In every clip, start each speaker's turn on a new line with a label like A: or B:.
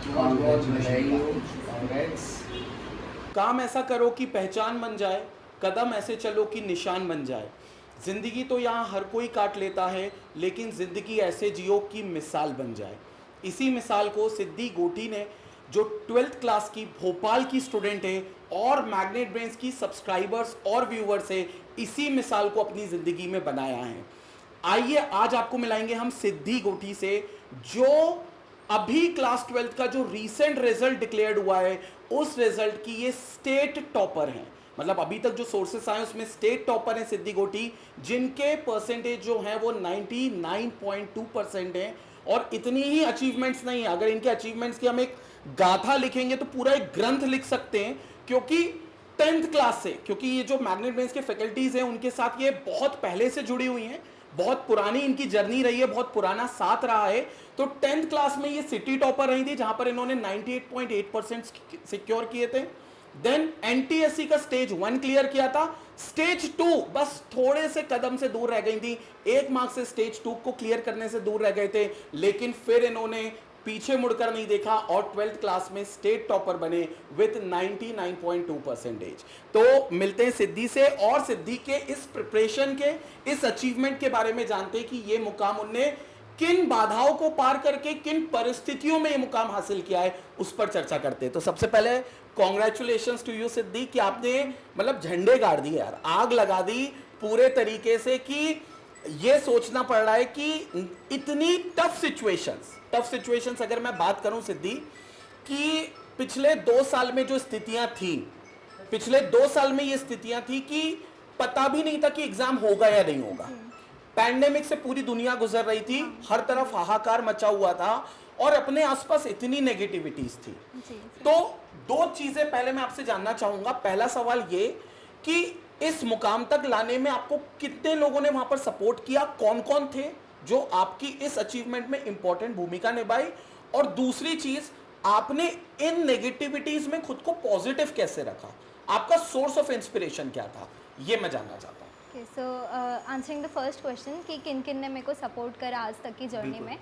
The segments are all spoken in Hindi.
A: बहुत बहुत बधाई हो, कांग्रेट्स।
B: काम ऐसा करो कि पहचान बन जाए, कदम ऐसे चलो कि निशान बन जाए। ज़िंदगी तो यहाँ हर कोई काट लेता है, लेकिन ज़िंदगी ऐसे जियो कि मिसाल बन जाए। इसी मिसाल को सिद्धि गोटी ने, जो 12th क्लास की भोपाल की स्टूडेंट है और मैग्नेट ब्रेन्स की सब्सक्राइबर्स और व्यूवर्स है, इसी मिसाल को अपनी ज़िंदगी में बनाया है। आइए आज आपको मिलाएंगे हम सिद्धि गोटी से, जो अभी क्लास 12th का जो रीसेंट रिजल्ट डिक्लेयर्ड हुआ है, उस रिजल्ट की ये स्टेट टॉपर हैं। मतलब अभी तक जो सोर्सेस आए उसमें स्टेट टॉपर है सिद्धि गोटी, जिनके परसेंटेज जो हैं वो 99.2% हैं। और इतनी ही अचीवमेंट्स नहीं है, अगर इनके अचीवमेंट्स की हम एक गाथा लिखेंगे तो पूरा एक ग्रंथ लिख सकते हैं। क्योंकि 10th क्लास से, क्योंकि ये जो मैग्नेट ब्रेन्स के फैकल्टीज हैं उनके साथ ये बहुत पहले से जुड़ी हुई हैं, बहुत पुरानी इनकी जर्नी रही है, बहुत पुराना साथ रहा है। तो 10th क्लास में ये सिटी टॉपर रही थी, जहां पर इन्होंने 98.8% सिक्योर किए थे। देन एनटीएससी का स्टेज 1 क्लियर किया था। स्टेज 2 बस थोड़े से कदम से दूर रह गई थी, 1 मार्क से स्टेज 2 को क्लियर करने से दूर रह गए थे, लेकिन फिर इन्होंने पीछे मुड़कर नहीं देखा और 12th क्लास में स्टेट टॉपर बने विथ 99.2 परसेंटेज। तो मिलते हैं सिद्धि से और सिद्धि के इस प्रिपरेशन के, इस अचीवमेंट के बारे में जानते हैं कि ये मुकाम उनने किन बाधाओं को पार करके, किन परिस्थितियों में ये मुकाम हासिल किया है, उस पर चर्चा करते हैं। तो सबसे पहले कॉन्ग्रेचुलेशंस टू यू सिद्धि कि आपने मतलब झंडे गाड़ दिए यार, आग लगा दी पूरे तरीके से कि ये सोचना पड़ रहा है कि इतनी टफ सिचुएशंस अगर मैं बात करूं सिद्धि, कि पिछले 2 साल में जो स्थितियां थी, पिछले 2 साल में ये स्थितियां थी कि पता भी नहीं था कि एग्जाम होगा या नहीं होगा। पैंडेमिक से पूरी दुनिया गुजर रही थी, हर तरफ हाहाकार मचा हुआ था और अपने आसपास इतनी नेगेटिविटीज थी। तो 2 चीजें पहले मैं आपसे जानना चाहूंगा। पहला सवाल ये कि इस मुकाम तक लाने में आपको कितने लोगों ने वहां पर सपोर्ट किया, कौन कौन थे जो आपकी इस अचीवमेंट में इंपॉर्टेंट भूमिका निभाई, और दूसरी चीज, आपने इन नेगेटिविटीज में खुद को पॉजिटिव कैसे रखा, आपका सोर्स ऑफ इंस्पिरेशन क्या था, ये मैं जानना चाहता हूँ।
C: सो आंसरिंग द फर्स्ट क्वेश्चन कि किन किन ने मेरे को सपोर्ट करा आज तक की जर्नी में।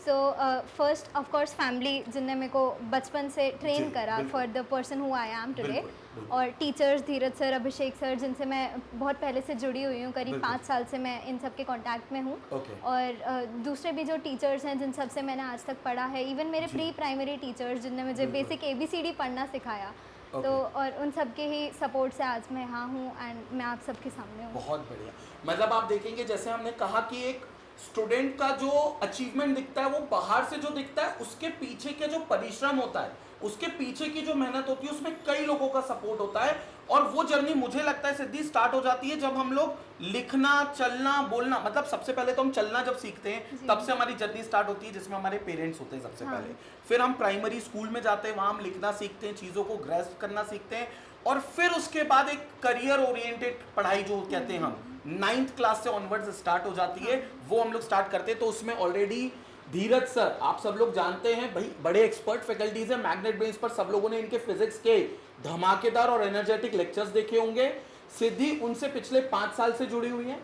C: So first of course family, जिनने मेरे को बचपन से ट्रेन करा for the person who I am today, और टीचर्स धीरज सर, अभिषेक सर, जिनसे मैं बहुत पहले से जुड़ी हुई हूँ, करीब 5 साल से मैं इन सब के कांटेक्ट में हूँ। और दूसरे भी जो टीचर्स हैं जिन सब से मैंने आज तक पढ़ा है, इवन मेरे प्री प्राइमरी टीचर्स जिनने मुझे बेसिक ABCD पढ़ना सिखाया, तो और उन सब के ही सपोर्ट से आज मैं यहाँ हूँ एंड मैं आप सबके सामने हूँ।
B: बहुत बढ़िया। मतलब आप देखेंगे जैसे हमने कहा कि एक स्टूडेंट का जो अचीवमेंट दिखता है वो बाहर से जो दिखता है, उसके पीछे के जो परिश्रम होता है, उसके पीछे की जो मेहनत होती है, उसमें कई लोगों का सपोर्ट होता है। और वो जर्नी मुझे लगता है सिद्धि स्टार्ट हो जाती है जब हम लोग लिखना, चलना, बोलना, मतलब सबसे पहले तो हम चलना जब सीखते हैं तब से हमारी जर्नी स्टार्ट होती है, जिसमें हमारे पेरेंट्स होते हैं सबसे पहले। फिर हम प्राइमरी स्कूल में जाते हैं, वहां हम लिखना सीखते हैं, चीज़ों को ग्रेस्प करना सीखते हैं, और फिर उसके बाद एक करियर ओरिएंटेड पढ़ाई जो कहते हैं हम 9th क्लास से ऑनवर्ड्स स्टार्ट हो जाती है, वो हम लोग स्टार्ट करते हैं। तो उसमें ऑलरेडी धीरज सर, आप सब लोग जानते हैं भाई, बड़े एक्सपर्ट फैकल्टीज हैं मैग्नेट ब्रेन्स पर, सब लोगों ने इनके फिजिक्स के धमाकेदार और एनर्जेटिक लेक्चर्स देखे होंगे। सिद्धि उनसे पिछले 5 साल से जुड़ी हुई है।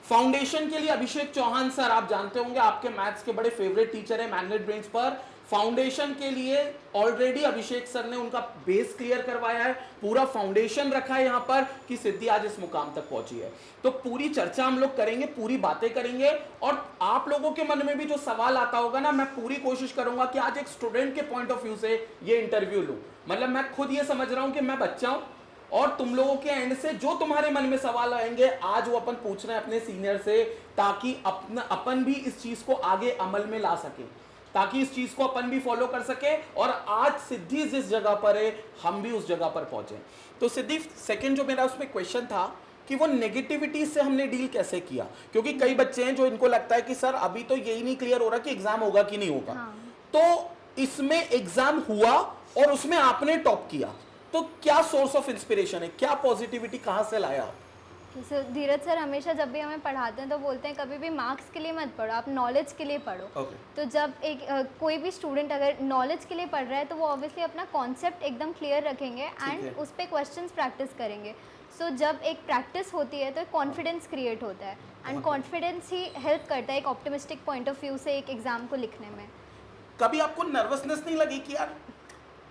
B: फाउंडेशन के लिए अभिषेक चौहान सर, आप जानते होंगे, आपके मैथ्स के बड़े फेवरेट टीचर हैं मैग्नेट ब्रेन्स पर। फाउंडेशन के लिए ऑलरेडी अभिषेक सर ने उनका बेस क्लियर करवाया है, पूरा फाउंडेशन रखा है यहाँ पर कि सिद्धि आज इस मुकाम तक पहुंची है। तो पूरी चर्चा हम लोग करेंगे, पूरी बातें करेंगे, और आप लोगों के मन में भी जो सवाल आता होगा ना, मैं पूरी कोशिश करूंगा कि आज एक स्टूडेंट के पॉइंट ऑफ व्यू से ये इंटरव्यू लूं। मतलब मैं खुद ये समझ रहा हूं कि मैं बच्चा हूं और तुम लोगों के एंड से जो तुम्हारे मन में सवाल आएंगे आज वो अपन पूछ रहे हैं अपने सीनियर से, ताकि अपन भी इस चीज को आगे अमल में ला सके, ताकि इस चीज को अपन भी फॉलो कर सके, और आज सिद्धि जिस जगह पर है हम भी उस जगह पर पहुंचे। तो सिद्धि, सेकंड जो मेरा उसमें क्वेश्चन था कि वो नेगेटिविटी से हमने डील कैसे किया, क्योंकि कई बच्चे हैं जो इनको लगता है कि सर अभी तो यही नहीं क्लियर हो रहा कि एग्जाम होगा कि नहीं होगा। तो इसमें एग्जाम हुआ और उसमें आपने टॉप किया, तो क्या सोर्स ऑफ इंस्पिरेशन है, क्या पॉजिटिविटी कहां से लाया आप?
C: सो धीरज सर हमेशा जब भी हमें पढ़ाते हैं तो बोलते हैं कभी भी मार्क्स के लिए मत पढ़ो, आप नॉलेज के लिए पढ़ो। तो जब एक कोई भी स्टूडेंट अगर नॉलेज के लिए पढ़ रहा है तो वो ऑब्वियसली अपना कॉन्सेप्ट एकदम क्लियर रखेंगे एंड उस पर क्वेश्चंस प्रैक्टिस करेंगे। सो जब एक प्रैक्टिस होती है तो एक कॉन्फिडेंस क्रिएट होता है एंड कॉन्फिडेंस ही हेल्प करता है एक ऑप्टिमिस्टिक पॉइंट ऑफ व्यू से एक एग्ज़ाम को लिखने में।
B: कभी आपको नर्वसनेस नहीं लगी कि यार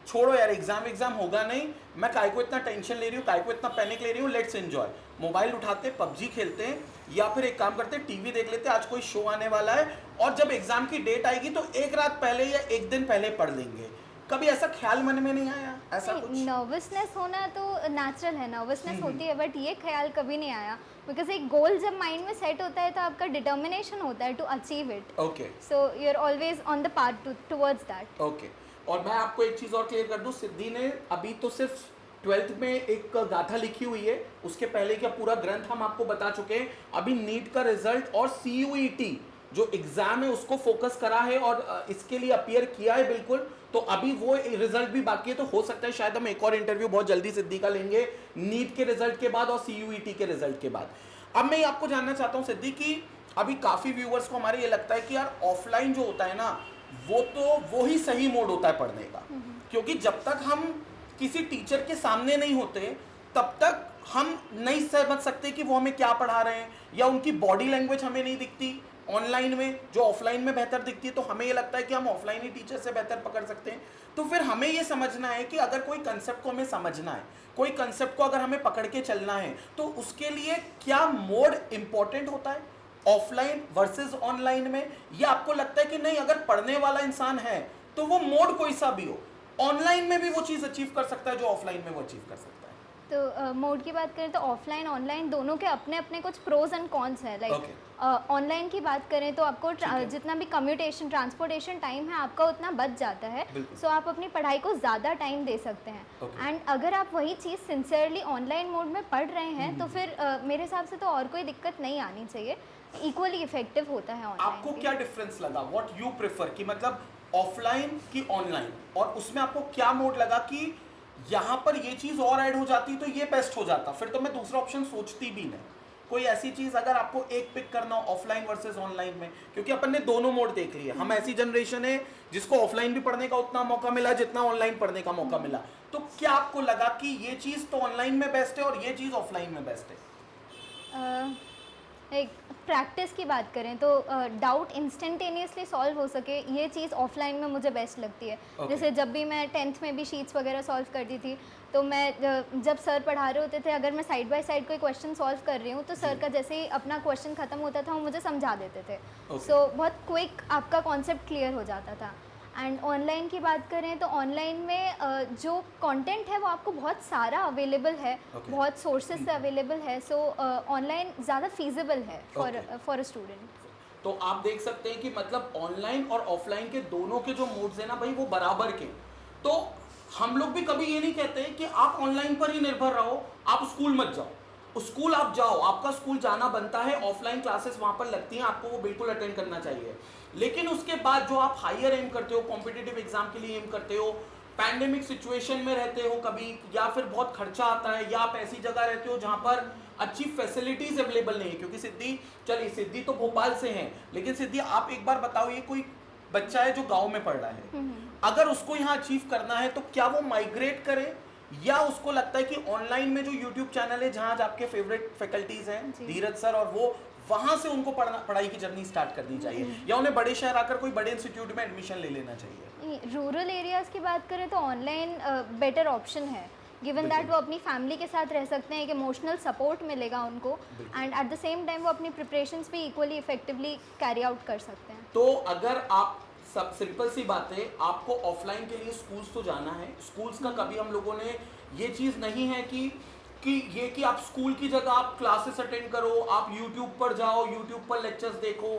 B: छोड़ो यार, एग्जाम होगा नहीं, मैं काय को इतना टेंशन ले रही हूँ, काय को इतना पैनिक ले रही हूँ, लेट्स एंजॉय। मोबाइल उठाते पबजी खेलते हैं, या फिर एक काम करते टीवी देख लेते, आज कोई शो आने वाला है और जब एग्जाम की डेट आएगी तो एक रात पहले या एक दिन पहले पढ़ लेंगे। कभी ऐसा ख्याल मन में नहीं आया ऐसा कुछ?
C: नर्वसनेस होना तो नेचुरल है, नर्वसनेस होती है, बट ये ख्याल कभी नहीं आया, बिकॉज एक गोल जब माइंड में सेट होता है तो आपका डिटर्मिनेशन होता है to achieve it.
B: Okay,
C: so you are always on the path towards that.
B: Okay. और मैं आपको एक चीज़ और क्लियर कर दूं, सिद्धि ने अभी तो सिर्फ 12th में एक गाथा लिखी हुई है, उसके पहले का पूरा ग्रंथ हम आपको बता चुके हैं। अभी नीट का रिजल्ट और CUET जो एग्जाम है उसको फोकस करा है और इसके लिए अपीयर किया है बिल्कुल, तो अभी वो रिजल्ट भी बाकी है, तो हो सकता है शायद हम एक और इंटरव्यू बहुत जल्दी सिद्धि का लेंगे नीट के रिजल्ट के बाद और CUET के रिजल्ट के बाद। अब मैं आपको जानना चाहता हूँ सिद्धि कि अभी काफ़ी व्यूअर्स को हमारे ये लगता है कि यार ऑफलाइन जो होता है ना वो ही सही मोड होता है पढ़ने का, क्योंकि जब तक हम किसी टीचर के सामने नहीं होते तब तक हम नहीं समझ सकते कि वो हमें क्या पढ़ा रहे हैं, या उनकी बॉडी लैंग्वेज हमें नहीं दिखती ऑनलाइन में जो ऑफलाइन में बेहतर दिखती है, तो हमें ये लगता है कि हम ऑफलाइन ही टीचर से बेहतर पकड़ सकते हैं। तो फिर हमें ये समझना है कि अगर कोई कंसेप्ट को हमें समझना है, कोई कंसेप्ट को अगर हमें पकड़ के चलना है, तो उसके लिए क्या मोड इंपॉर्टेंट होता है ऑफलाइन वर्सेस ऑनलाइन में? या आपको लगता है कि नहीं, अगर पढ़ने वाला इंसान है तो वो मोड कोई सा भी हो, ऑनलाइन में भी वो चीज़ अचीव कर सकता है जो ऑफलाइन में वो अचीव कर सकता है?
C: तो मोड की बात करें तो ऑफलाइन ऑनलाइन दोनों के अपने अपने कुछ प्रोज एंड कॉन्स है। लाइक ऑनलाइन की बात करें तो आपको जितना भी कम्यूटेशन ट्रांसपोर्टेशन टाइम है आपका उतना बच जाता है, सो आप अपनी पढ़ाई को ज़्यादा टाइम दे सकते हैं। एंड अगर आप वही चीज़ सिंसियरली ऑनलाइन मोड में पढ़ रहे हैं तो फिर मेरे हिसाब से तो और कोई दिक्कत नहीं आनी चाहिए, इक्वली इफेक्टिव होता है ऑनलाइन।
B: आपको क्या डिफरेंस लगा, व्हाट यू प्रेफर, कि मतलब ऑफलाइन की ऑनलाइन, और उसमें आपको क्या मोड लगा कि यहाँ पर ये चीज़ और ऐड हो जाती तो ये बेस्ट हो जाता, फिर तो मैं दूसरा ऑप्शन सोचती भी नहीं? कोई ऐसी चीज़ अगर आपको एक पिक करना हो ऑफलाइन वर्सेस ऑनलाइन में, क्योंकि अपन ने दोनों मोड देख लिए, हम ऐसी जनरेशन है जिसको ऑफलाइन भी पढ़ने का उतना मौका मिला जितना ऑनलाइन पढ़ने का मौका मिला, तो क्या आपको लगा कि ये चीज़ तो ऑनलाइन में बेस्ट है और ये चीज़ ऑफलाइन में बेस्ट है?
C: एक प्रैक्टिस की बात करें तो डाउट इंस्टेंटेनियसली सॉल्व हो सके ये चीज़ ऑफलाइन में मुझे बेस्ट लगती है। जैसे जब भी मैं 10th में भी शीट्स वगैरह सॉल्व करती थी तो मैं जब सर पढ़ा रहे होते थे, अगर मैं साइड बाय साइड कोई क्वेश्चन सॉल्व कर रही हूँ तो सर का जैसे ही अपना क्वेश्चन ख़त्म होता था वो मुझे समझा देते थे। सो बहुत क्विक आपका कॉन्सेप्ट क्लियर हो जाता था। एंड ऑनलाइन की बात करें तो ऑनलाइन में जो कंटेंट है वो आपको बहुत सारा अवेलेबल है, बहुत सोर्सेज से अवेलेबल है, सो ऑनलाइन ज़्यादा फीजिबल है फॉर अ स्टूडेंट।
B: तो आप देख सकते हैं कि मतलब ऑनलाइन और ऑफलाइन के दोनों के जो मोड्स हैं ना भाई वो बराबर के। तो हम लोग भी कभी ये नहीं कहते कि आप ऑनलाइन पर ही निर्भर रहो, आप स्कूल मत जाओ। स्कूल आप जाओ, आपका स्कूल जाना बनता है, ऑफलाइन क्लासेस वहाँ पर लगती हैं, आपको वो बिल्कुल अटेंड करना चाहिए। लेकिन उसके बाद जो आप हायर एम करते हो, कॉम्पिटिटिव एग्जाम के लिए एम करते हो, पैंडेमिक सिचुएशन में रहते हो कभी, या फिर बहुत खर्चा आता है, या आप ऐसी जगह रहते हो जहाँ पर अच्छी फैसिलिटीज अवेलेबल नहीं है, क्योंकि सिद्धि तो भोपाल से हैं, लेकिन सिद्धि आप एक बार बताओ, ये कोई बच्चा है जो गाँव में पढ़ रहा है, अगर उसको यहाँ अचीव करना है तो क्या वो माइग्रेट करे, या उसको लगता है कि ऑनलाइन में जो यूट्यूब चैनल है जहाँ आपके फेवरेट फैकल्टीज हैं धीरज सर और वो, वहाँ से उनको पढ़ाई की जर्नी स्टार्ट करनी चाहिए, या उन्हें बड़े शहर आकर कोई बड़े इंस्टीट्यूट में एडमिशन ले लेना चाहिए?
C: रूरल एरियाज़ की बात करें तो ऑनलाइन बेटर ऑप्शन है, गिवन दैट वो अपनी फैमिली के साथ रह सकते हैं, एक इमोशनल सपोर्ट मिलेगा उनको, and at the same time वो अपनी प्रिपरेशंस भी इक्वली इफेक्टिवली कैरी आउट कर सकते हैं।
B: तो अगर आप सब सिंपल सी बात है, आपको ऑफलाइन के लिए स्कूल्स तो जाना है, स्कूल्स का कभी हम लोगों ने ये चीज़ नहीं है कि आप स्कूल की जगह आप क्लासेस अटेंड करो, आप यूट्यूब पर जाओ, यूट्यूब पर लेक्चर्स देखो,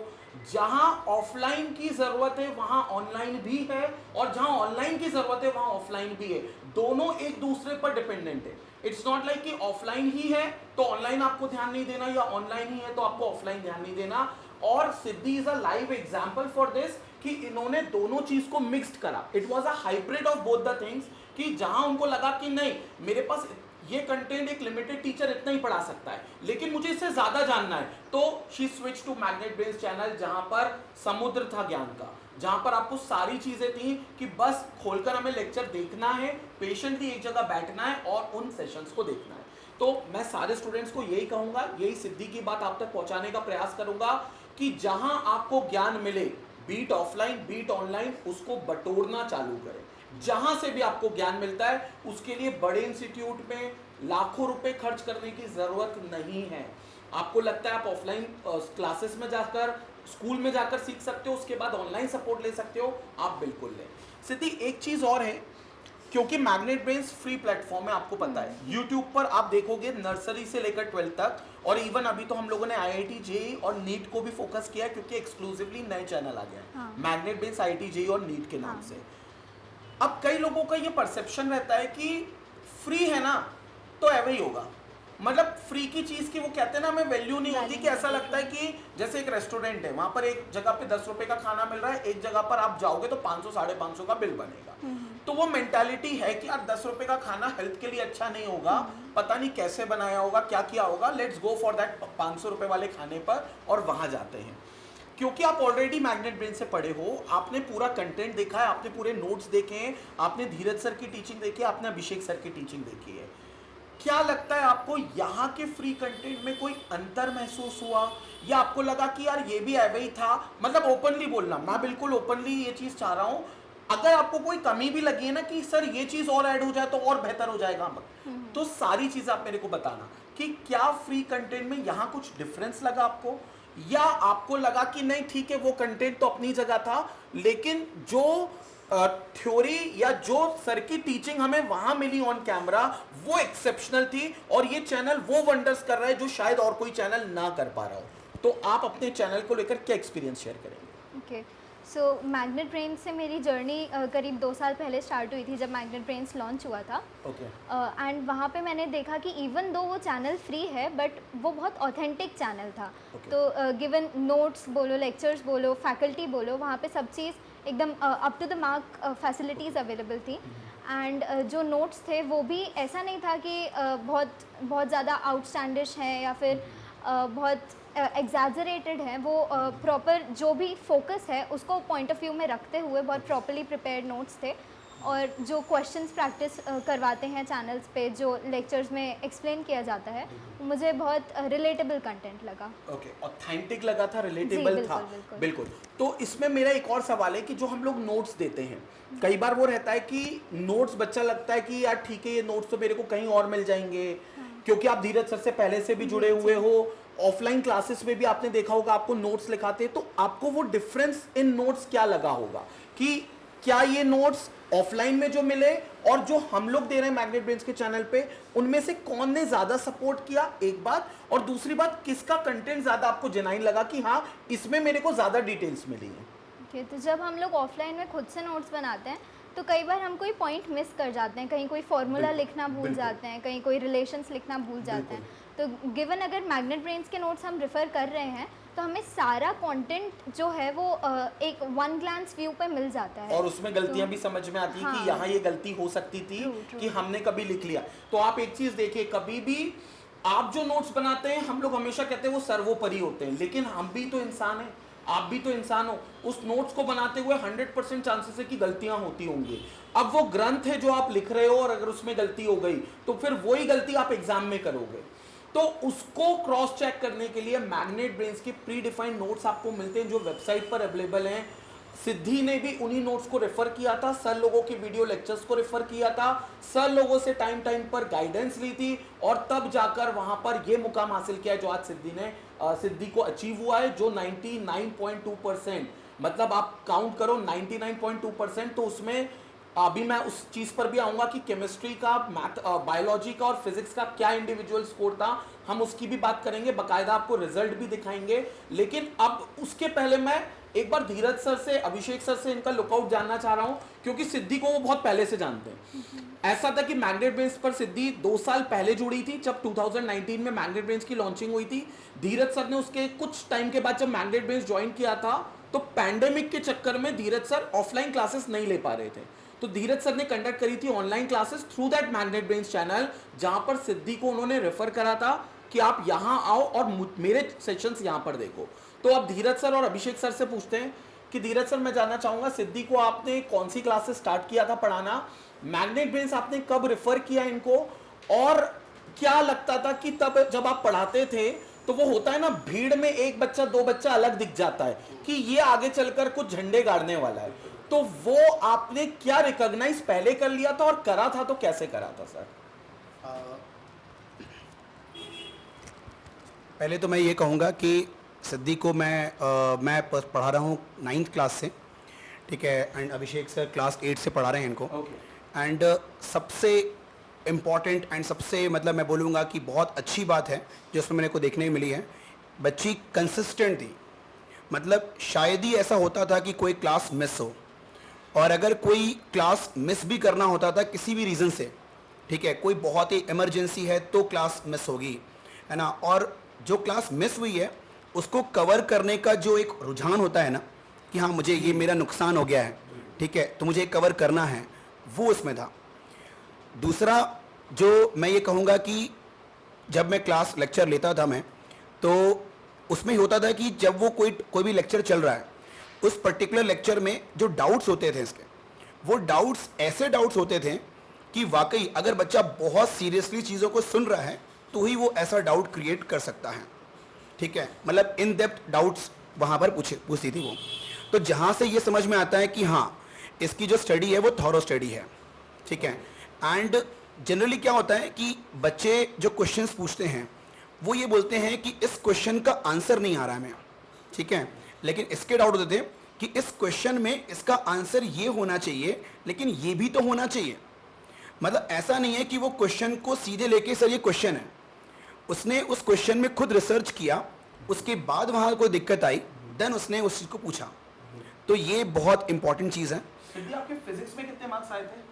B: जहां ऑफलाइन की ज़रूरत है वहां ऑनलाइन भी है, और जहां ऑनलाइन की ज़रूरत है वहां ऑफलाइन भी है, दोनों एक दूसरे पर डिपेंडेंट है। इट्स नॉट लाइक कि ऑफलाइन ही है तो ऑनलाइन आपको ध्यान नहीं देना, या ऑनलाइन ही है तो आपको ऑफलाइन ध्यान नहीं देना। और Siddhi is a live example for this कि इन्होंने दोनों चीज को मिक्स्ड करा, it was a hybrid of both the things, कि जहां उनको लगा कि नहीं मेरे पास ये कंटेंट एक लिमिटेड टीचर इतना ही पढ़ा सकता है, लेकिन मुझे इससे ज्यादा जानना है, तो she switch to Magnet Brains channel, जहां पर समुद्र था ज्ञान का, जहां पर आपको सारी चीजें थी कि बस खोलकर हमें लेक्चर देखना है, पेशेंटली एक जगह बैठना है और उन सेशंस को देखना है। तो मैं सारे स्टूडेंट्स को यही कहूंगा, यही सिद्धि की बात आप तक पहुंचाने का प्रयास करूंगा कि जहां आपको ज्ञान मिले बीट ऑफलाइन बीट ऑनलाइन, उसको बटोरना चालू करें। जहां से भी आपको ज्ञान मिलता है उसके लिए बड़े इंस्टीट्यूट में लाखों रुपए खर्च करने की जरूरत नहीं है। आपको लगता है आप ऑफलाइन क्लासेस में जाकर, स्कूल में जाकर सीख सकते हो, उसके बाद ऑनलाइन सपोर्ट ले सकते हो, आप बिल्कुल लें। सिद्धि एक चीज और है, क्योंकि मैग्नेट ब्रेन्स फ्री प्लेटफॉर्म है, आपको पता है, यूट्यूब पर आप देखोगे नर्सरी से लेकर 12th तक, और इवन अभी तो हम लोगों ने IIT JEE और नीट को भी फोकस किया है, क्योंकि एक्सक्लूसिवली नए चैनल आ गए हैं मैग्नेट ब्रेन्स IIT JEE और नीट के नाम से। अब कई लोगों का ये परसेप्शन रहता है कि फ्री है ना तो ऐसे ही होगा, मतलब फ्री की चीज की वो कहते हैं ना, हमें वैल्यू नहीं होती, कि ऐसा लगता है कि जैसे एक रेस्टोरेंट है, वहां पर एक जगह पे 10 रुपए का खाना मिल रहा है, एक जगह पर आप जाओगे तो 500 550 का बिल बनेगा। तो वो मेंटालिटी है कि यार 10 रुपए का खाना हेल्थ के लिए अच्छा नहीं होगा, पता नहीं कैसे बनाया होगा, क्या किया होगा, लेट्स गो फॉर दैट 500 रुपए वाले खाने पर, और वहां जाते हैं। क्योंकि आप ऑलरेडी मैग्नेट ब्रेन से पढ़े हो, आपने पूरा कंटेंट देखा है, आपने पूरे नोट्स देखे हैं, आपने धीरज सर की टीचिंग देखी है, आपने अभिषेक सर की टीचिंग देखी है। क्या लगता है आपको यहाँ के फ्री कंटेंट में कोई अंतर महसूस हुआ, या आपको लगा कि यार ये भी ऐसे ही था? मतलब ओपनली बोलना, मैं बिल्कुल ओपनली ये चीज चाह रहा हूँ। अगर आपको कोई कमी भी लगी है ना कि सर ये चीज और ऐड हो जाए तो और बेहतर हो जाएगा, तो सारी चीज आप मेरे को बताना कि क्या फ्री कंटेंट में यहाँ कुछ डिफरेंस लगा आपको, या आपको लगा कि नहीं ठीक है वो कंटेंट तो अपनी जगह था, लेकिन जो थ्योरी या जो सर की टीचिंग हमें वहां मिली ऑन कैमरा वो एक्सेप्शनल थी, और ये चैनल वो वंडर्स कर रहा है जो शायद और कोई चैनल ना कर पा रहा हो। तो आप अपने चैनल को लेकर क्या एक्सपीरियंस शेयर करेंगे?
C: ओके, सो मैग्नेट ब्रेन्स से मेरी जर्नी करीब 2 साल पहले स्टार्ट हुई थी, जब मैग्नेट ब्रेन्स लॉन्च हुआ था।
B: ओके।
C: एंड वहाँ पे मैंने देखा कि इवन दो वो चैनल फ्री है, बट वो बहुत ऑथेंटिक चैनल था। तो गिवन नोट्स बोलो, लेक्चर्स बोलो, फैकल्टी बोलो, वहाँ पे सब चीज़ एकदम up to the mark facilities available थी। एंड जो नोट्स थे वो भी ऐसा नहीं था कि बहुत ज़्यादा आउटस्टैंडिश है या फिर बहुत एग्जैजरेटेड है। वो प्रॉपर जो भी फोकस है उसको पॉइंट ऑफ व्यू में रखते हुए बहुत प्रॉपरली प्रिपेयर्ड नोट्स थे। और जो क्वेश्चंस प्रैक्टिस करवाते हैं चैनल्स पे, जो लेक्चर्स में एक्सप्लेन किया जाता है, मुझे बहुत रिलेटेबल कंटेंट लगा।
B: ओके, ऑथेंटिक लगा था, रिलेटेबल था।
C: बिल्कुल।
B: बिल्कुल। तो इसमें मेरा एक और सवाल है कि जो हम लोग नोट्स देते हैं, कई बार वो रहता है कि नोट्स बच्चा लगता है कि यार ठीक है ये नोट्स तो मेरे को कहीं और मिल जाएंगे, क्योंकि आप धीरज सर से पहले से भी जुड़े हुए हो, ऑफलाइन क्लासेस में भी आपने देखा होगा आपको नोट्स लिखाते, तो आपको वो डिफरेंस इन नोट्स क्या लगा होगा कि क्या ये नोट्स ऑफलाइन में जो मिले और जो हम लोग दे रहे हैं मैग्नेट ब्रेन्स के चैनल पे, उनमें से कौन ने ज्यादा सपोर्ट किया, एक बात, और दूसरी बात किसका कंटेंट ज्यादा आपको जेन्युइन लगा कि हाँ इसमें मेरे को ज्यादा डिटेल्स मिली है?
C: तो जब हम लोग ऑफलाइन में खुद से नोट्स बनाते हैं तो कई बार हम कोई पॉइंट मिस कर जाते हैं, कहीं कोई फॉर्मूला लिखना भूल जाते हैं, कहीं कोई रिलेशंस लिखना भूल जाते हैं। तो गिवन अगर मैग्नेट ब्रेन्स के नोट्स हम रेफ़र कर रहे हैं तो हमें सारा कंटेंट जो है वो एक वन ग्लांस व्यू पे मिल जाता है,
B: और उसमें गलतियां भी समझ में आती है कि यहाँ ये गलती हो सकती थी कि हमने कभी लिख लिया। तो आप एक चीज देखिए, कभी भी आप जो नोट्स बनाते हैं हम लोग हमेशा कहते हैं वो सर्वोपरि होते हैं, लेकिन हम भी तो इंसान हैं, आप भी तो इंसान हो। उस नोट्स को बनाते हुए 100% चांसेस है कि गलतियां होती होंगी। अब वो ग्रंथ है जो आप लिख रहे हो और अगर उसमें गलती हो गई तो फिर वही गलती आप एग्जाम में करोगे। तो उसको क्रॉस चेक करने के लिए मैग्नेट ब्रेन्स के प्री डिफाइंड नोट्स आपको मिलते हैं जो वेबसाइट पर अवेलेबल हैं। सिद्धि ने भी उन्हीं नोट्स को रेफर किया था, सर लोगों के वीडियो लेक्चर्स को रेफर किया था, सर लोगों से टाइम पर गाइडेंस ली थी, और तब जाकर वहां पर यह मुकाम हासिल किया जो आज सिद्धि को अचीव हुआ है, जो 99.2%, मतलब आप काउंट करो 99.2%। तो उसमें अभी मैं उस चीज पर भी आऊंगा कि केमिस्ट्री का, मैथ, बायोलॉजी का और फिजिक्स का क्या इंडिविजुअल स्कोर था, हम उसकी भी बात करेंगे, बकायदा आपको रिजल्ट भी दिखाएंगे। लेकिन अब उसके पहले मैं एक बार धीरज सर से, अभिषेक सर से इनका लुकआउट जानना चाह रहा हूं, क्योंकि सिद्धि को वो बहुत पहले से जानते हैं। ऐसा था कि मैग्नेट ब्रेन्स पर सिद्धि 2 साल पहले जुड़ी थी, जब 2019 में मैग्नेट ब्रेन्स की लॉन्चिंग हुई थी। धीरज सर ने उसके कुछ टाइम के बाद जब मैग्नेट ब्रेन्स ज्वाइन किया था तो पैंडेमिक के चक्कर में धीरज सर ऑफलाइन क्लासेस नहीं ले पा रहे थे, तो धीरज सर ने कंडक्ट करी थी online classes through that magnet Brains channel, जहां पर सिद्धि को उन्होंने रेफर करा था कि आप यहां आओ और मेरे सेशंस यहां पर देखो। तो अब धीरज सर और अभिषेक सर से पूछते हैं कि धीरज सर, मैं जानना चाहूंगा सिद्धि को आपने कौन सी क्लासेस स्टार्ट किया था पढ़ाना, मैग्नेट ब्रेन्स आपने कब रेफर किया इनको, और क्या लगता था कि तब जब आप पढ़ाते थे तो वो होता है ना, भीड़ में एक बच्चा दो बच्चा अलग दिख जाता है कि ये आगे चलकर कुछ झंडे गाड़ने वाला है। तो वो आपने क्या रिकॉग्नाइज पहले कर लिया था, और करा था तो कैसे करा था सर?
D: पहले तो मैं ये कहूँगा कि सिद्धि को मैं पढ़ा रहा हूँ 9th क्लास से, ठीक है, एंड अभिषेक सर क्लास 8 से पढ़ा रहे हैं इनको। एंड सबसे इम्पॉर्टेंट एंड सबसे मतलब मैं बोलूँगा कि बहुत अच्छी बात है जो उसमें मेरे को देखने में मिली है, बच्ची कंसिस्टेंट थी। मतलब शायद ही ऐसा होता था कि कोई क्लास मिस हो, और अगर कोई क्लास मिस भी करना होता था किसी भी रीज़न से, ठीक है, कोई बहुत ही इमरजेंसी है तो क्लास मिस होगी, है ना। और जो क्लास मिस हुई है उसको कवर करने का जो एक रुझान होता है ना कि हाँ मुझे ये मेरा नुकसान हो गया है, ठीक है, तो मुझे कवर करना है, वो उसमें था। दूसरा जो मैं ये कहूँगा कि जब मैं क्लास लेक्चर लेता था मैं, तो उसमें होता था कि जब वो कोई भी लेक्चर चल रहा है, उस पर्टिकुलर लेक्चर में जो डाउट्स होते थे इसके, वो डाउट्स ऐसे डाउट्स होते थे कि वाकई अगर बच्चा बहुत सीरियसली चीज़ों को सुन रहा है तो ही वो ऐसा डाउट क्रिएट कर सकता है, ठीक है। मतलब इन डेप्थ डाउट्स वहाँ पर पूछती थी वो। तो जहाँ से ये समझ में आता है कि हाँ इसकी जो स्टडी है वो थॉरो स्टडी है, ठीक है। एंड जनरली क्या होता है कि बच्चे जो क्वेश्चंस पूछते हैं वो ये बोलते हैं कि इस क्वेश्चन का आंसर नहीं आ रहा है हमें, ठीक है, लेकिन इसके डाउट होते थे कि इस क्वेश्चन में इसका आंसर ये होना चाहिए, लेकिन ये भी तो होना चाहिए। मतलब ऐसा नहीं है कि वो क्वेश्चन को सीधे लेके सर ये क्वेश्चन है, उसने उस क्वेश्चन में खुद रिसर्च किया, उसके बाद वहाँ कोई दिक्कत आई, देन उसने उस चीज़ को पूछा। तो ये बहुत इंपॉर्टेंट चीज़ है।
B: सिद्धि आपके फिजिक्स में कितने मार्क्स आए थे?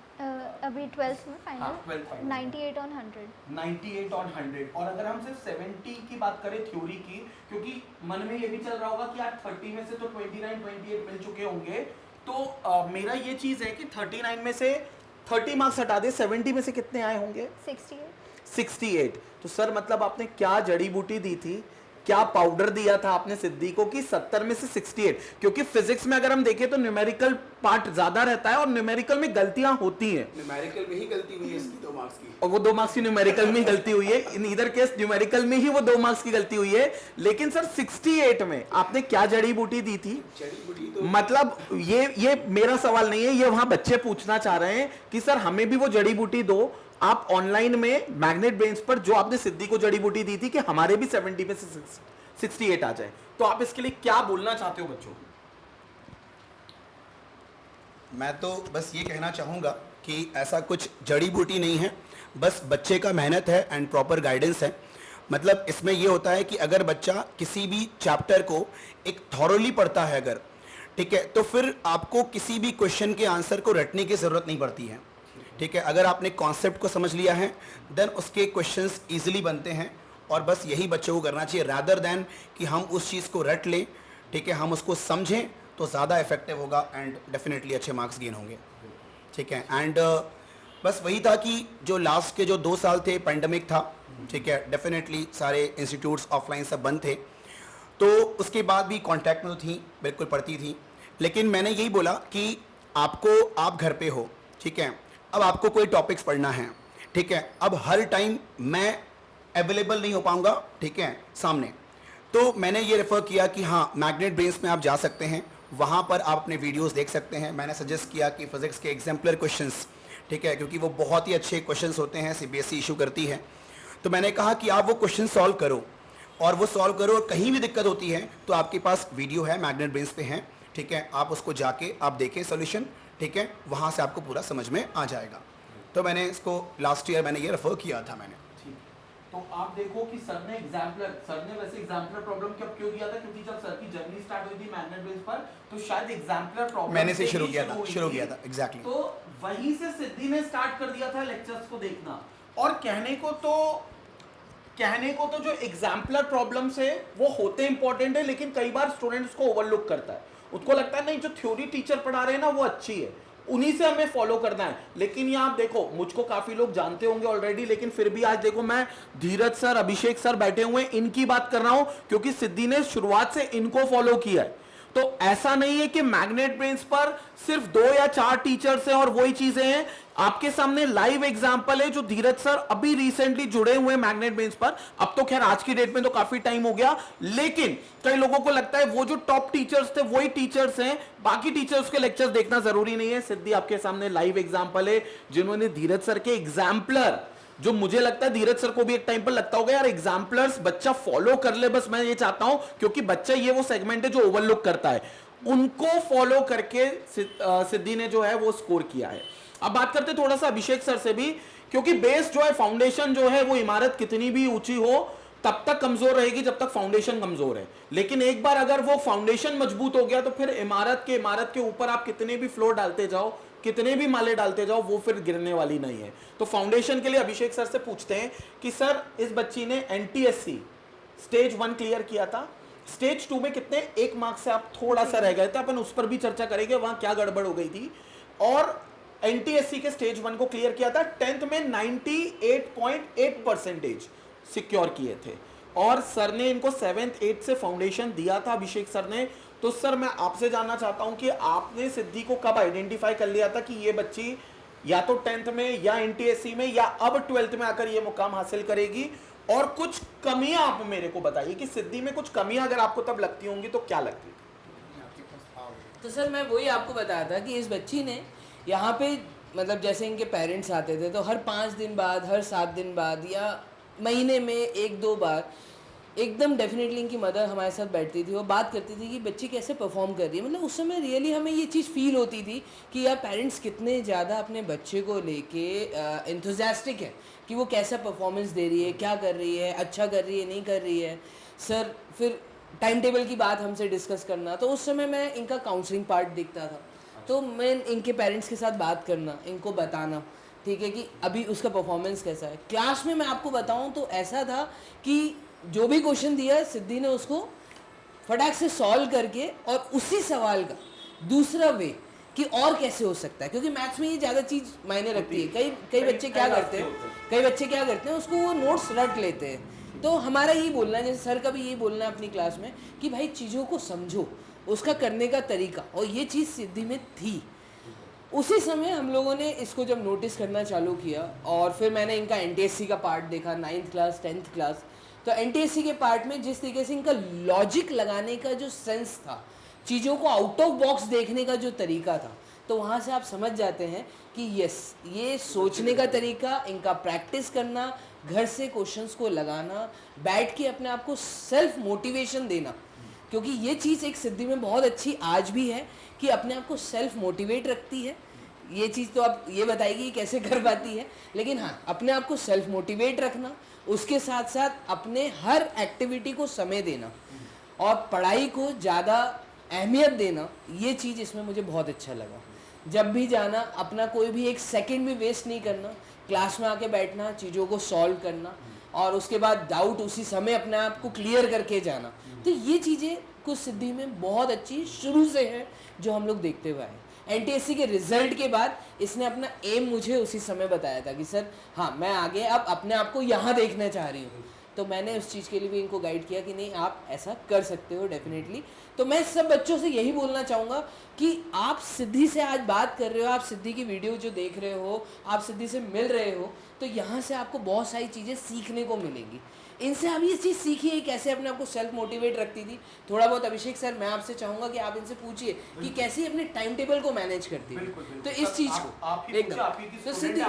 C: अभी 12th में फाइनल,
B: हाँ, 12th final।
C: 98 on 100।
B: 98 on 100। और अगर हम सिर्फ 70 की बात करें थ्योरी की, क्योंकि मन में ये भी चल रहा होगा कि यार 30 में से तो 29 28 मिल चुके होंगे, तो मेरा ये चीज़ है कि 39 में से 30 मार्क्स हटा दे, 70 में से कितने आए होंगे? 68। तो सर मतलब आपने क्या जड़ी बूटी दी थी, क्या पाउडर दिया था आपने सिद्धि को कि 70 में से 68? क्योंकि फिजिक्स में अगर हम देखें तो न्यूमेरिकल पार्ट ज्यादा रहता है और न्यूमेरिकल में गलतियां होती हैं।
D: न्यूमेरिकल में ही गलती हुई है इसकी 2 मार्क्स की,
B: और वो 2 मार्क्स की न्यूमेरिकल में ही गलती हुई है। इन इधर केस न्यूमेरिकल में ही वो 2 मार्क्स की गलती हुई है। लेकिन सर 68 में आपने क्या जड़ी बूटी दी थी?
D: जड़ी बूटी तो
B: मतलब ये मेरा सवाल नहीं है, ये वहां बच्चे पूछना चाह रहे हैं कि सर हमें भी वो जड़ी बूटी दो। आप ऑनलाइन में मैग्नेट ब्रेन्स पर जो आपने सिद्धि को जड़ी बूटी दी थी कि हमारे भी 70 में से 68 आ जाए, तो आप इसके लिए क्या बोलना चाहते हो बच्चों को?
D: मैं तो बस ये कहना चाहूँगा कि ऐसा कुछ जड़ी बूटी नहीं है, बस बच्चे का मेहनत है एंड प्रॉपर गाइडेंस है। मतलब इसमें ये होता है कि अगर बच्चा किसी भी चैप्टर को एक थॉरोली पढ़ता है अगर, ठीक है, तो फिर आपको किसी भी क्वेश्चन के आंसर को रटने की ज़रूरत नहीं पड़ती है, ठीक है। अगर आपने कॉन्सेप्ट को समझ लिया है देन उसके क्वेश्चंस इजीली बनते हैं, और बस यही बच्चों को करना चाहिए रादर देन कि हम उस चीज़ को रट लें, ठीक है, हम उसको समझें तो ज़्यादा इफेक्टिव होगा एंड डेफिनेटली अच्छे मार्क्स गेन होंगे, ठीक है। एंड बस वही था कि जो लास्ट के जो 2 साल थे पैंडमिक था, ठीक है, डेफिनेटली सारे इंस्टीट्यूट्स ऑफलाइन सब बंद थे, तो उसके बाद भी कांटेक्ट में तो थी, बिल्कुल पढ़ती थी। लेकिन मैंने यही बोला कि आप घर पे हो, ठीक है, अब आपको कोई टॉपिक्स पढ़ना है, ठीक है, अब हर टाइम मैं अवेलेबल नहीं हो पाऊंगा, ठीक है, सामने, तो मैंने ये रेफ़र किया कि हाँ मैग्नेट ब्रेन्स में आप जा सकते हैं, वहाँ पर आप अपने वीडियोस देख सकते हैं। मैंने सजेस्ट किया कि फिजिक्स के एग्जाम्पलर क्वेश्चंस, ठीक है, क्योंकि वो बहुत ही अच्छे क्वेश्चंस होते हैं, CBSE इशू करती है, तो मैंने कहा कि आप वो क्वेश्चन सॉल्व करो, और वो सॉल्व करो, और कहीं भी दिक्कत होती है तो आपके पास वीडियो है, मैग्नेट ब्रेन्स पे है, ठीक है, आप उसको जाके आप देखें सोल्यूशन, ठीक है, वहाँ से आपको पूरा समझ में आ जाएगा। तो मैंने इसको लास्ट ईयर मैंने ये रेफ़र किया था मैंने।
B: तो आप देखो कि सर ने वैसे एग्जाम्पलर प्रॉब्लम क्यों दिया था, क्योंकि जब सर की जर्नी स्टार्ट हुई थी मैग्नेट ब्रेन्स पर, तो शायद एग्जाम्पलर प्रॉब्लम
D: मैंने से शुरू किया था एग्जैक्टली।
B: तो वहीं से सिद्धि ने स्टार्ट कर दिया था लेक्चर्स को देखना, और कहने को तो जो एग्जाम्पलर प्रॉब्लम्स है वो होते इंपॉर्टेंट है, लेकिन कई बार स्टूडेंट्स को ओवरलुक करता है, उसको लगता है नहीं जो थ्योरी टीचर पढ़ा रहे हैं ना वो अच्छी है, उन्हीं से हमें फॉलो करना है। लेकिन ये आप देखो, मुझको काफी लोग जानते होंगे ऑलरेडी, लेकिन फिर भी आज देखो मैं धीरज सर, अभिषेक सर बैठे हुए हैं, इनकी बात कर रहा हूं क्योंकि सिद्धि ने शुरुआत से इनको फॉलो किया है। तो ऐसा नहीं है कि मैग्नेट ब्रेन्स पर सिर्फ 2 या 4 टीचर्स हैं और वही चीजें हैं। आपके सामने लाइव एग्जांपल है जो धीरज सर अभी रिसेंटली जुड़े हुए मैग्नेट ब्रेन्स पर। अब तो खैर आज की डेट में तो काफी टाइम हो गया, लेकिन कई लोगों को लगता है वो जो टॉप टीचर्स थे वही टीचर्स हैं, बाकी टीचर्स के लेक्चर्स देखना जरूरी नहीं है। सिद्धि आपके सामने लाइव एग्जाम्पल है जिन्होंने धीरज सर के एग्जाम्पलर, जो मुझे लगता है धीरज सर को भी एक टाइम पर लगता होगा यार एग्जाम्पलर्स बच्चा फॉलो कर ले, बस मैं ये चाहता हूं, क्योंकि बच्चा ये वो सेगमेंट है जो ओवरलुक करता है, उनको फॉलो करके सिद्धि ने जो है वो स्कोर किया है। अब बात करते थोड़ा सा अभिषेक सर से भी, क्योंकि बेस जो है, फाउंडेशन जो है, वो इमारत कितनी भी ऊंची हो तब तक कमजोर रहेगी जब तक फाउंडेशन कमजोर है, लेकिन एक बार अगर वो फाउंडेशन मजबूत हो गया तो फिर इमारत के ऊपर आप कितने भी फ्लोर डालते जाओ, कितने भी माले डालते जाओ, वो फिर गिरने वाली नहीं है। तो फाउंडेशन के लिए अभिषेक सर से पूछते हैं कि सर इस बच्ची ने एनटीएससी स्टेज 1 क्लियर किया था, स्टेज 2 में कितने 1 मार्क्स से आप थोड़ा सा रह गए थे, अपन उस पर भी चर्चा करेंगे वहां क्या गड़बड़ हो गई थी, और एनटीएससी के स्टेज 1 को क्लियर किया था, 10th में 98.8% सिक्योर किए थे, और सर ने इनको 7th 8th से फाउंडेशन दिया था अभिषेक सर ने। तो सर मैं आपसे जानना चाहता हूं कि आपने सिद्धि को कब आइडेंटिफाई कर लिया था कि ये बच्ची या तो 10th में या एनटीएससी में या अब 12th में आकर ये मुकाम हासिल करेगी, और कुछ कमियां आप मेरे को बताइए कि सिद्धि में कुछ कमियां अगर आपको तब लगती होंगी तो क्या लगती?
E: तो सर मैं वही आपको बताया था कि इस बच्ची ने यहाँ पे मतलब जैसे इनके पेरेंट्स आते थे तो हर 5 दिन बाद, हर 7 दिन बाद या महीने में 1-2 बार एकदम डेफिनेटली इनकी मदर हमारे साथ बैठती थी, वो बात करती थी कि बच्ची कैसे परफॉर्म कर रही है। मतलब उस समय रियली हमें ये चीज़ फील होती थी कि यार पेरेंट्स कितने ज़्यादा अपने बच्चे को लेके एंथुजियास्टिक है कि वो कैसा परफॉर्मेंस दे रही है, क्या कर रही है, अच्छा कर रही है, नहीं कर रही है। सर फिर टाइम टेबल की बात हमसे डिस्कस करना, तो उस समय मैं इनका काउंसलिंग पार्ट देखता था, तो मैं इनके पेरेंट्स के साथ बात करना, इनको बताना, ठीक है कि अभी उसका परफॉर्मेंस कैसा है। क्लास में मैं आपको बताऊं तो ऐसा था कि जो भी क्वेश्चन दिया सिद्धि ने उसको फटाक से सॉल्व करके और उसी सवाल का दूसरा वे कि और कैसे हो सकता है, क्योंकि मैथ्स में ये ज़्यादा चीज़ मायने रखती है। कई बच्चे क्या करते हैं उसको वो नोट्स रट लेते हैं। तो हमारा यही बोलना है, जैसे सर का भी यही बोलना है अपनी क्लास में कि भाई चीज़ों को समझो, उसका करने का तरीका, और ये चीज़ सिद्धि में थी। उसी समय हम लोगों ने इसको जब नोटिस करना चालू किया और फिर मैंने इनका एनटीएससी का पार्ट देखा, 9th क्लास 10th क्लास, तो एनटीएससी के पार्ट में जिस तरीके से इनका लॉजिक लगाने का जो सेंस था, चीज़ों को आउट ऑफ बॉक्स देखने का जो तरीका था, तो वहाँ से आप समझ जाते हैं कि यस, ये सोचने का तरीका, इनका प्रैक्टिस करना, घर से क्वेश्चंस को लगाना, बैठ के अपने आप को सेल्फ मोटिवेशन देना, क्योंकि ये चीज़ एक सिद्धि में बहुत अच्छी आज भी है कि अपने आप को सेल्फ मोटिवेट रखती है। ये चीज़ तो आप ये बताइए कैसे कर पाती है, लेकिन हाँ, अपने आप को सेल्फ मोटिवेट रखना, उसके साथ साथ अपने हर एक्टिविटी को समय देना और पढ़ाई को ज़्यादा अहमियत देना, ये चीज़ इसमें मुझे बहुत अच्छा लगा। जब भी जाना अपना कोई भी एक सेकंड भी वेस्ट नहीं करना, क्लास में आके बैठना, चीज़ों को सॉल्व करना और उसके बाद डाउट उसी समय अपने आप को क्लियर करके जाना। तो ये चीज़ें कुछ सिद्धि में बहुत अच्छी शुरू से है जो हम लोग देखते हुए आए। एनटीएससी के रिजल्ट के बाद इसने अपना एम मुझे उसी समय बताया था कि सर हाँ, मैं आगे अब अपने आप को यहाँ देखना चाह रही हूँ, तो मैंने उस चीज़ के लिए भी इनको गाइड किया कि नहीं, आप ऐसा कर सकते हो डेफिनेटली। तो मैं सब बच्चों से यही बोलना चाहूँगा कि आप सिद्धि से आज बात कर रहे हो, आप सिद्धि की वीडियो जो देख रहे हो, आप सिद्धि से मिल रहे हो, तो यहाँ से आपको बहुत सारी चीज़ें सीखने को मिलेंगी। इनसे आप ये चीज़ सीखिए कैसे अपने आप को सेल्फ मोटिवेट रखती थी। थोड़ा बहुत अभिषेक सर मैं आपसे चाहूँगा कि आप इनसे पूछिए कि कैसे अपने टाइम टेबल को मैनेज करती है। तो इस चीज़ को एकदम तो सिद्धि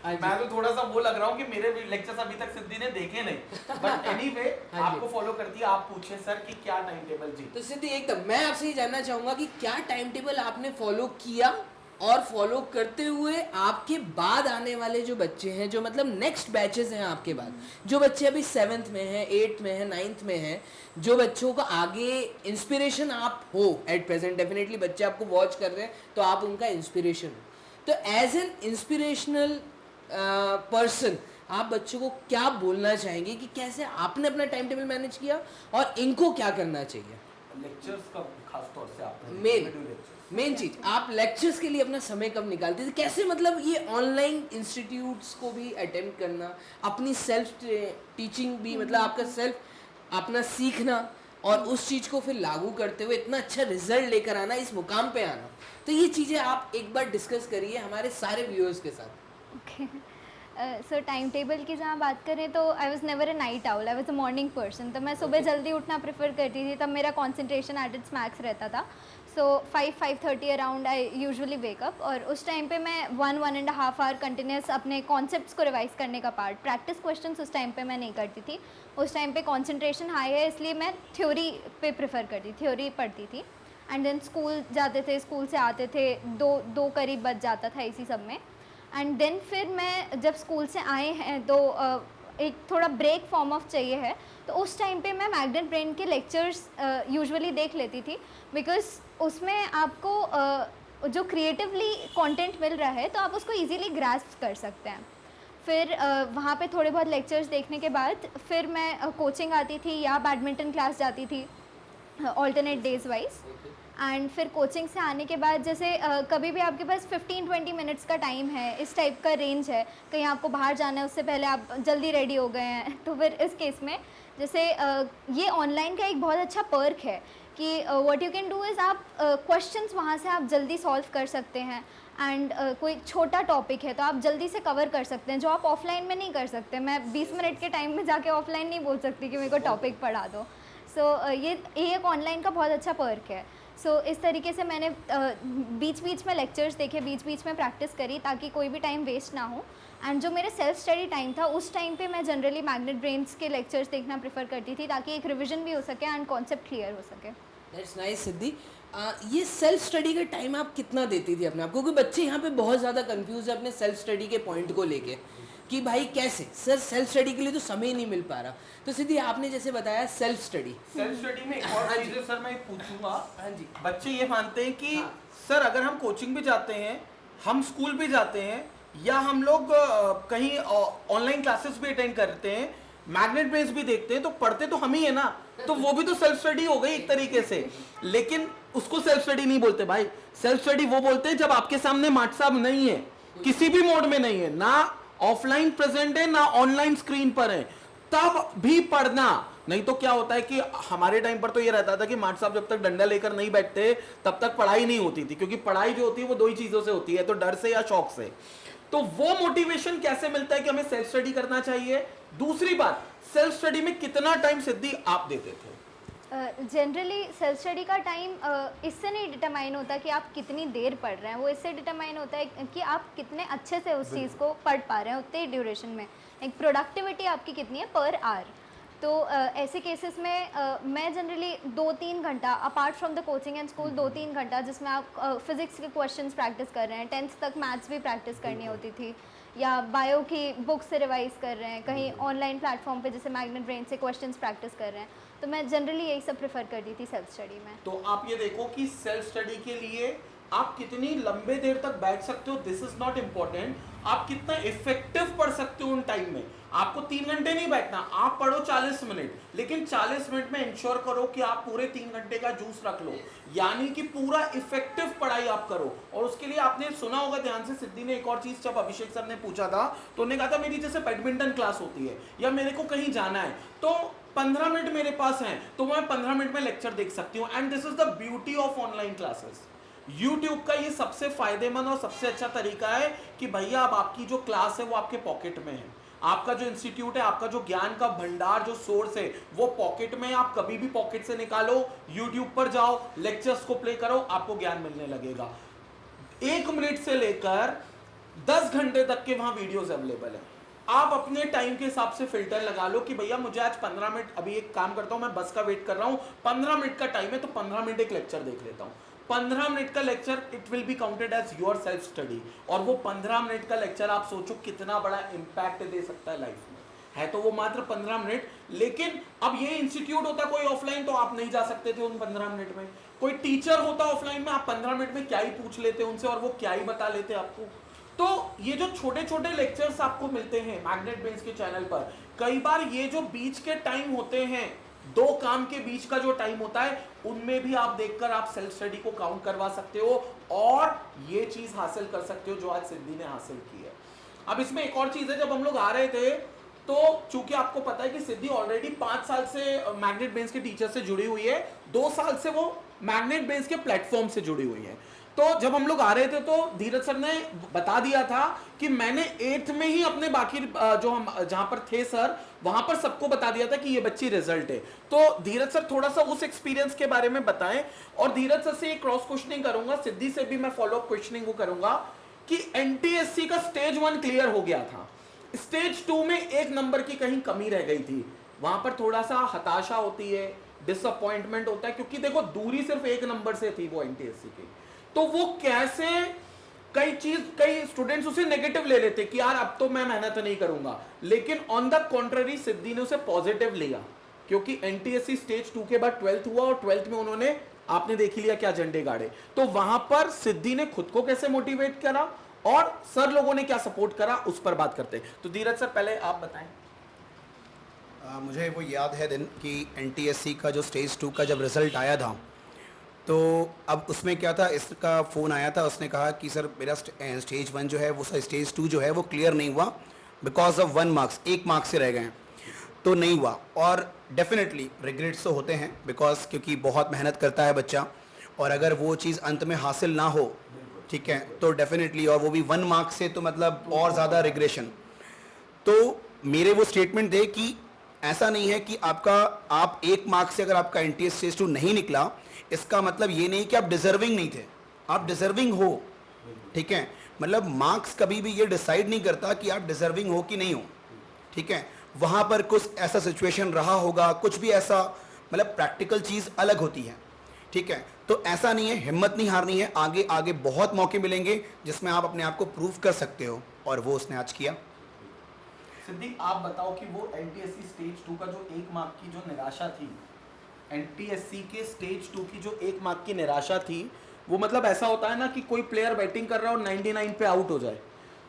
B: मैं तो थोड़ा सा वो लग रहा हूँ कि मेरे लेक्चर्स अभी तक सिद्धि ने देखे नहीं, बट एनीवे आपको फॉलो करती है। आप पूछिए सर कि क्या टाइम टेबल जी।
E: तो सिद्धि एकदम मैं आपसे ये जानना चाहूँगा कि क्या टाइम टेबल आपने फॉलो किया और फॉलो करते हुए आपके बाद आने वाले जो बच्चे हैं, जो मतलब नेक्स्ट बैचेस हैं आपके बाद, जो बच्चे अभी 7th में हैं, 8th में हैं, 9th में हैं, जो बच्चों का आगे इंस्पिरेशन आप हो एट प्रेजेंट, डेफिनेटली बच्चे आपको वॉच कर रहे हैं तो आप उनका इंस्पिरेशन हो। तो एज एन इंस्पिरेशनल पर्सन आप बच्चों को क्या बोलना चाहेंगे कि कैसे आपने अपना टाइम टेबल मैनेज किया और इनको क्या करना चाहिए?
B: लेक्चर्स का खास तौर से आप
E: मेन चीज, आप लेक्चर्स के लिए अपना समय कब निकालते थे, कैसे मतलब ये ऑनलाइन इंस्टीट्यूट्स को भी अटेम्प्ट करना, अपनी सेल्फ टीचिंग भी, मतलब आपका सेल्फ अपना सीखना, और उस चीज़ को फिर लागू करते हुए इतना अच्छा रिजल्ट लेकर आना, इस मुकाम पे आना, तो ये चीज़ें आप एक बार डिस्कस करिए हमारे सारे व्यूअर्स के साथ।
C: ओके, सो टाइम टेबल की जहाँ बात करें तो I was never a night owl, I was a morning person. तो मैं सुबह जल्दी उठना प्रेफर करती थी, तब मेरा कॉन्सेंट्रेशन एट इट्स मैक्स रहता था। सो 5-5:30 अराउंड आई यूजुअली वेकअप, और उस टाइम पे मैं 1-1.5 आवर कंटिन्यूस अपने कॉन्सेप्ट्स को रिवाइज करने का पार्ट, प्रैक्टिस क्वेश्चंस उस टाइम पे मैं नहीं करती थी। उस टाइम पे कॉन्सेंट्रेशन हाई है, इसलिए मैं थ्योरी पे प्रेफर करती, थ्योरी पढ़ती थी। एंड देन स्कूल जाते थे, स्कूल से आते थे, दो करीब बज जाता था इसी सब में। एंड देन फिर मैं जब स्कूल से आए हैं तो एक थोड़ा ब्रेक फॉर्म ऑफ चाहिए है, तो उस टाइम पे मैं मैग्नेट ब्रेन के लेक्चर्स यूजुअली देख लेती थी, बिकॉज उसमें आपको जो क्रिएटिवली कंटेंट मिल रहा है तो आप उसको इजीली ग्रास्प कर सकते हैं। फिर वहाँ पे थोड़े बहुत लेक्चर्स देखने के बाद फिर मैं कोचिंग आती थी या बैडमिंटन क्लास जाती थी ऑल्टरनेट डेज वाइज। एंड फिर कोचिंग से आने के बाद जैसे कभी भी आपके पास 15-20 मिनट्स का टाइम है, इस टाइप का रेंज है, कहीं आपको बाहर जाना है उससे पहले आप जल्दी रेडी हो गए हैं, तो फिर इस केस में जैसे ये ऑनलाइन का एक बहुत अच्छा पर्क है कि what you can do is आप क्वेश्चंस वहाँ से आप जल्दी सॉल्व कर सकते हैं। एंड कोई छोटा टॉपिक है तो आप जल्दी से कवर कर सकते हैं, जो आप ऑफलाइन में नहीं कर सकते। मैं 20 मिनट के टाइम में जाके ऑफलाइन नहीं बोल सकती कि मेरे को टॉपिक पढ़ा दो। सो ये एक ऑनलाइन का बहुत अच्छा पर्क है। सो इस तरीके से मैंने बीच बीच में लेक्चर्स देखे, बीच बीच में प्रैक्टिस करी, ताकि कोई भी टाइम वेस्ट ना हो। एंड जो मेरे सेल्फ स्टडी टाइम था, उस टाइम पे मैं जनरली मैग्नेट ब्रेन्स के लेक्चर्स देखना प्रेफर करती थी, ताकि एक रिविजन भी हो सके एंड कॉन्सेप्ट क्लियर हो सके।
E: दैट्स नाइस सिद्धि। ये सेल्फ स्टडी का टाइम आप कितना देती थी अपने आप को? क्योंकि बच्चे यहाँ पे बहुत ज़्यादा कंफ्यूज है अपने सेल्फ स्टडी के पॉइंट को लेके कि भाई कैसे सर सेल्फ स्टडी के लिए तो समय ही नहीं मिल पा रहा। तो सिद्धि आपने जैसे बताया सेल्फ स्टडी
B: में एक और चीज़ है सर, मैं पूछूंगा।
E: हाँ जी।
B: बच्चे ये मानते हैं कि
E: हाँ।
B: सर अगर हम कोचिंग भी जाते हैं, हम स्कूल भी जाते हैं, या हम लोग कहीं ऑनलाइन क्लासेस भी अटेंड करते हैं, मैग्नेट ब्रेन्स भी देखते हैं, तो पढ़ते तो हम ही है ना, तो वो भी तो सेल्फ स्टडी हो गई एक तरीके से। लेकिन उसको सेल्फ स्टडी नहीं बोलते भाई। सेल्फ स्टडी वो बोलते हैं जब आपके सामने माट साहब नहीं है, किसी भी मोड में नहीं है, ना ऑफलाइन प्रेजेंट है ना ऑनलाइन स्क्रीन पर है, तब भी पढ़ना। नहीं तो क्या होता है कि हमारे टाइम पर तो ये रहता था कि माट साहब जब तक डंडा लेकर नहीं बैठते तब तक पढ़ाई नहीं होती थी, क्योंकि पढ़ाई जो होती है वो दो ही चीजों से होती है, तो डर से या शौक से। तो वो मोटिवेशन कैसे मिलता है कि हमें सेल्फ स्टडी करना चाहिए? दूसरी बात, सेल्फ स्टडी में कितना टाइम सिद्धि आप देते थे?
C: जनरली सेल्फ स्टडी का टाइम इससे नहीं डिटरमाइन होता कि आप कितनी देर पढ़ रहे हैं, वो इससे डिटरमाइन होता है कि आप कितने अच्छे से उस चीज़ को पढ़ पा रहे हैं उतने ही ड्यूरेशन में। एक प्रोडक्टिविटी आपकी कितनी है पर आवर। तो ऐसे केसेस में मैं जनरली 2-3 घंटा apart from the coaching and school, 2-3 घंटा जिसमें आप फिजिक्स के क्वेश्चंस प्रैक्टिस कर रहे हैं, 10th तक मैथ्स भी प्रैक्टिस करनी होती थी, या बायो की बुक से रिवाइज कर रहे हैं, कहीं ऑनलाइन प्लेटफॉर्म पे जैसे मैग्नेट ब्रेन से क्वेश्चंस प्रैक्टिस कर रहे हैं, तो मैं जनरली यही सब प्रेफर करती थी सेल्फ स्टडी में।
B: तो आप ये देखो कि सेल्फ स्टडी के लिए आप कितनी लंबे देर तक बैठ सकते हो, दिस इज नॉट इम्पोर्टेंट। आप कितना इफेक्टिव पढ़ सकते हो उन टाइम में। आपको 3 घंटे नहीं बैठना, आप पढ़ो 40 मिनट, लेकिन 40 मिनट में इंश्योर करो कि आप पूरे 3 घंटे का जूस रख लो, यानी कि पूरा इफेक्टिव पढ़ाई आप करो। और उसके लिए आपने सुना होगा ध्यान से, सिद्धि ने एक और चीज जब अभिषेक सर ने पूछा था तो उन्होंने कहा था मेरी जैसे बैडमिंटन क्लास होती है या मेरे को कहीं जाना है तो 15 मिनट मेरे पास हैं तो मैं 15 मिनट में लेक्चर देख सकती हूँ। And this is the beauty of online classes. YouTube का ये सबसे फायदेमंद और सबसे अच्छा तरीका है कि भैया अब आपकी जो क्लास है वो आपके पॉकेट में है, आपका जो इंस्टीट्यूट है, आपका जो ज्ञान का भंडार जो सोर्स है वो पॉकेट में है। आप कभी भी पॉकेट से निकालो, YouTube पर जाओ, लेक्चर्स को प्ले करो, आपको ज्ञान मिलने लगेगा। 1 मिनट से लेकर 10 घंटे तक के वहां वीडियोस अवेलेबल है। आप अपने टाइम के हिसाब से फिल्टर लगा लो कि भैया मुझे आज 15 मिनट, अभी एक काम करता हूं, मैं बस का वेट कर रहा हूं, 15 मिनट का टाइम है तो 15 मिनट एक लेक्चर देख लेता हूं। 15 मिनट का lecture it will be counted as your self study. और वो 15 मिनट का लेक्चर आप सोचो कितना बड़ा इंपैक्ट दे सकता है लाइफ में। है तो वो मात्र 15 मिनट, लेकिन अब ये इंस्टीट्यूट होता कोई ऑफलाइन तो आप नहीं जा सकते थे उन 15 मिनट में। कोई टीचर होता ऑफलाइन में, आप 15 मिनट में क्या ही पूछ लेते उनसे और वो क्या ही बता लेते आपको। तो ये जो छोटे छोटे लेक्चर्स आपको मिलते हैं मैग्नेट ब्रेन्स के चैनल पर, कई बार ये जो बीच के टाइम होते हैं, 2 काम के बीच का जो टाइम होता है, उनमें भी आप देखकर आप सेल्फ स्टडी को काउंट करवा सकते हो और ये चीज हासिल कर सकते हो जो आज सिद्धि ने हासिल की है। अब इसमें एक और चीज है, जब हम लोग आ रहे थे तो चूंकि आपको पता है कि सिद्धि ऑलरेडी 5 साल से मैग्नेट बेंस के टीचर से जुड़ी हुई है, 2 साल से वो मैग्नेट बेंस के प्लेटफॉर्म से जुड़ी हुई है। तो जब हम लोग आ रहे थे तो धीरज सर ने बता दिया था कि मैंने 8th में ही अपने बाकी जो हम जहां पर थे सर वहां पर सबको बता दिया था कि ये बच्ची रिजल्ट है। तो धीरज सर थोड़ा सा उस एक्सपीरियंस के बारे में बताएं, और धीरज सर से एक क्रॉस क्वेश्चनिंग करूंगा, सिद्धि से भी मैं फॉलो अप क्वेश्चनिंग करूंगा कि एनटीएससी का स्टेज 1 क्लियर हो गया था, स्टेज 2 में 1 नंबर की कहीं कमी रह गई थी, वहां पर थोड़ा सा हताशा होती है, डिसअपॉइंटमेंट होता है, क्योंकि देखो दूरी सिर्फ 1 नंबर से थी वो एनटीएससी की। तो वो कैसे कई स्टूडेंट्स उसे नेगेटिव ले लेते कि यार अब तो मैं मेहनत नहीं करूंगा, लेकिन ऑन द कॉन्ट्ररी सिद्धि ने उसे पॉजिटिव लिया, क्योंकि एनटीएससी स्टेज 2 के बाद 12th हुआ और 12th में उन्होंने आपने देख लिया क्या झंडे गाड़े। तो वहां पर सिद्धि ने खुद को कैसे मोटिवेट करा और सर लोगों ने क्या सपोर्ट करा, उस पर बात करते हैं। तो धीरज सर पहले आप बताएं।
D: मुझे वो याद है दिन कि एनटीएससी का जो स्टेज 2 का जब रिज़ल्ट आया था, तो अब उसमें क्या था, इसका फ़ोन आया था, उसने कहा कि सर मेरा स्टेज 1 जो है वो स्टेज 2 जो है वो क्लियर नहीं हुआ बिकॉज ऑफ 1 मार्क्स, 1 मार्क्स से रह गए हैं, तो नहीं हुआ। और डेफिनेटली रिग्रेट्स तो होते हैं बिकॉज क्योंकि बहुत मेहनत करता है बच्चा, और अगर वो चीज़ अंत में हासिल ना हो, ठीक है, तो डेफिनेटली, और वो भी 1 मार्क्स से, तो मतलब और ज़्यादा रिग्रेशन। तो मेरे वो स्टेटमेंट थे कि ऐसा नहीं है कि आप 1 मार्क्स से अगर आपका एनटीएस स्टेज 2 नहीं निकला, इसका मतलब ये नहीं कि आप डिजर्विंग नहीं थे, आप डिजर्विंग हो, ठीक है। मतलब मार्क्स कभी भी ये डिसाइड नहीं करता कि आप डिजर्विंग हो कि नहीं हो, ठीक है। वहाँ पर कुछ ऐसा सिचुएशन रहा होगा, कुछ भी ऐसा, मतलब प्रैक्टिकल चीज़ अलग होती है, ठीक है। तो ऐसा नहीं है, हिम्मत नहीं हारनी है, आगे आगे बहुत मौके मिलेंगे जिसमें आप अपने आप को प्रूव कर सकते हो, और वो उसने आज किया।
B: सिद्धि आप बताओ कि वो एनटीएससी स्टेज 2 का जो 1 मार्क की जो निराशा थी, एनटीएससी के स्टेज 2 की जो 1 मार्क की निराशा थी, वो मतलब ऐसा होता है ना कि कोई प्लेयर बैटिंग कर रहा है और 99 पे आउट हो जाए,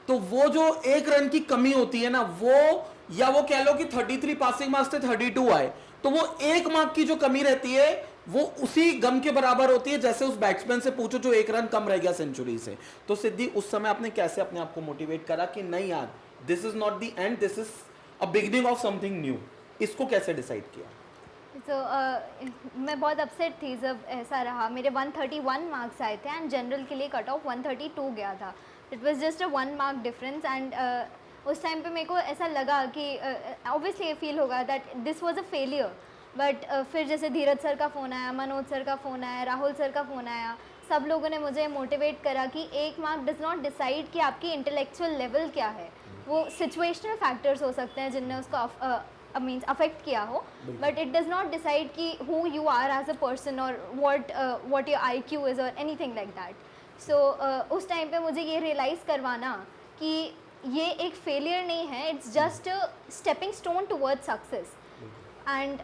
B: तो वो जो 1 रन की कमी होती है ना, वो या वो कह लो कि 33 पासिंग मार्क्स थे 32 आए, तो वो 1 मार्क की जो कमी रहती है वो उसी गम के बराबर होती है जैसे उस बैट्समैन से पूछो जो 1 रन कम रह गया सेंचुरी से। तो सिद्धि उस समय आपने कैसे अपने आप को मोटिवेट करा कि नहीं यार, this is not the end, this is a beginning of something new, इसको कैसे डिसाइड किया?
C: मैं बहुत अपसेट थी जब ऐसा रहा। मेरे 131 मार्क्स आए थे एंड जनरल के लिए कट ऑफ 132 गया था। It was just a 1 mark difference and उस टाइम पे मेरे को ऐसा लगा कि ऑब्वियसली ये फील होगा that this was a failure, but फिर जैसे धीरज सर का फ़ोन आया, मनोज सर का फ़ोन आया, राहुल सर का फ़ोन आया, सब लोगों ने मुझे मोटिवेट करा कि 1 मार्क डज नॉट डिसाइड कि आपकी इंटेलेक्चुअल लेवल क्या है। वो सिचुएशनल फैक्टर्स हो सकते हैं जिनने उसको मीन्स अफेक्ट किया हो, but it does not decide कि who you are as a person और व्हाट योर IQ इज़ और एनीथिंग लाइक दैट। सो उस टाइम पे मुझे ये रियलाइज़ करवाना कि ये एक फेलियर नहीं है, it's just a stepping stone towards success and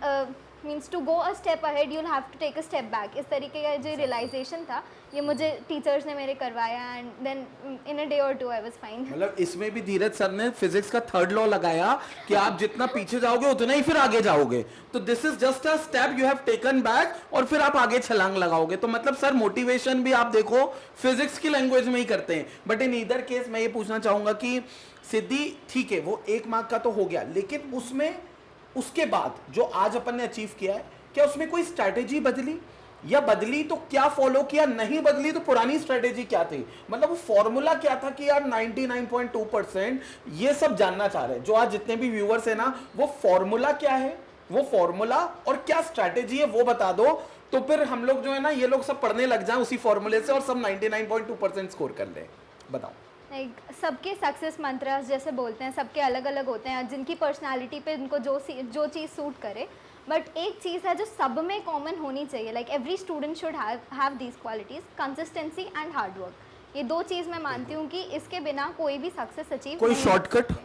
C: means to go a step ahead you'll have to take a step back. इस तरीके का जो रियलाइजेशन था ये मुझे टीचर्स ने मेरे करवाया and then in a day और 2 आई वाज फाइन।
B: मतलब इसमें भी धीरज सर ने फिजिक्स का 3rd लॉ लगाया कि आप जितना पीछे जाओगे उतना ही फिर आगे जाओगे, तो this is just a step you have taken back और फिर आप आगे छलांग लगाओगे। तो मतलब सर मोटिवेशन भी आप देखो फिजिक्स की लैंग्वेज में ही करते हैं। बट इन ईदर केस मैं ये पूछना चाहूंगा कि सिद्धि ठीक है वो 1 मार्क का तो हो गया, लेकिन उसमें उसके बाद जो आज अपन ने अचीव किया है, क्या उसमें कोई स्ट्रैटेजी बदली, या बदली तो क्या फॉलो किया, नहीं बदली तो पुरानी स्ट्रैटेजी क्या थी? मतलब वो फॉर्मूला क्या था कि यार 99.2% ये सब जानना चाह रहे हैं जो आज जितने भी व्यूअर्स है ना, वो फॉर्मूला क्या है, वो फॉर्मूला और क्या स्ट्रैटेजी है वो बता दो, तो फिर हम लोग जो है ना ये लोग सब पढ़ने लग जाएं उसी फॉर्मूले से और सब 99.2% स्कोर कर ले। बताओ।
C: सबके सक्सेस मंत्रास जैसे बोलते हैं, सबके अलग अलग होते हैं, जिनकी पर्सनालिटी पे उनको जो चीज़ सूट करे, बट एक चीज़ है जो सब में कॉमन होनी चाहिए, like every student should have these qualities, consistency and hard work. ये 2 चीज़ मैं मानती हूँ कि इसके बिना कोई भी सक्सेस अचीव
B: कोई शॉर्टकट कोई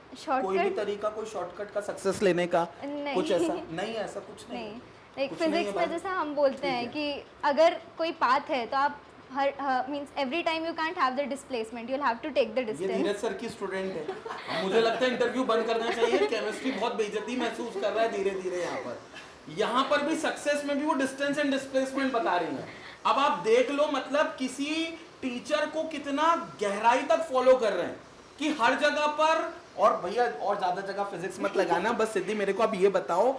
B: भी
C: शॉर्टकट
B: तरीका, कोई शॉर्टकट का सक्सेस लेने का
C: नहीं।
B: कुछ ऐसा नहीं, ऐसा कुछ नहीं।
C: लाइक
B: कुछ नहीं है
C: फिजिक्स में
B: बात।
C: जैसा हम बोलते हैं कि अगर कोई पाथ है तो आप हर means every time you can't have the displacement, you will have to take the
B: ये
C: डिस्टेंस।
B: धीरज सर की स्टूडेंट है, अब मुझे लगता है इंटरव्यू बंद करना चाहिए, केमिस्ट्री बहुत बेइज्जती महसूस कर रहा है धीरे धीरे। यहाँ पर भी सक्सेस में भी वो डिस्टेंस एंड डिस्प्लेसमेंट बता रही है। अब आप देख लो मतलब किसी टीचर को कितना गहराई तक फॉलो कर रहे हैं, कि हर जगह पर, और भैया और ज्यादा जगह फिजिक्स मत लगाना, बस सिद्धि मेरे को अब ये बताओ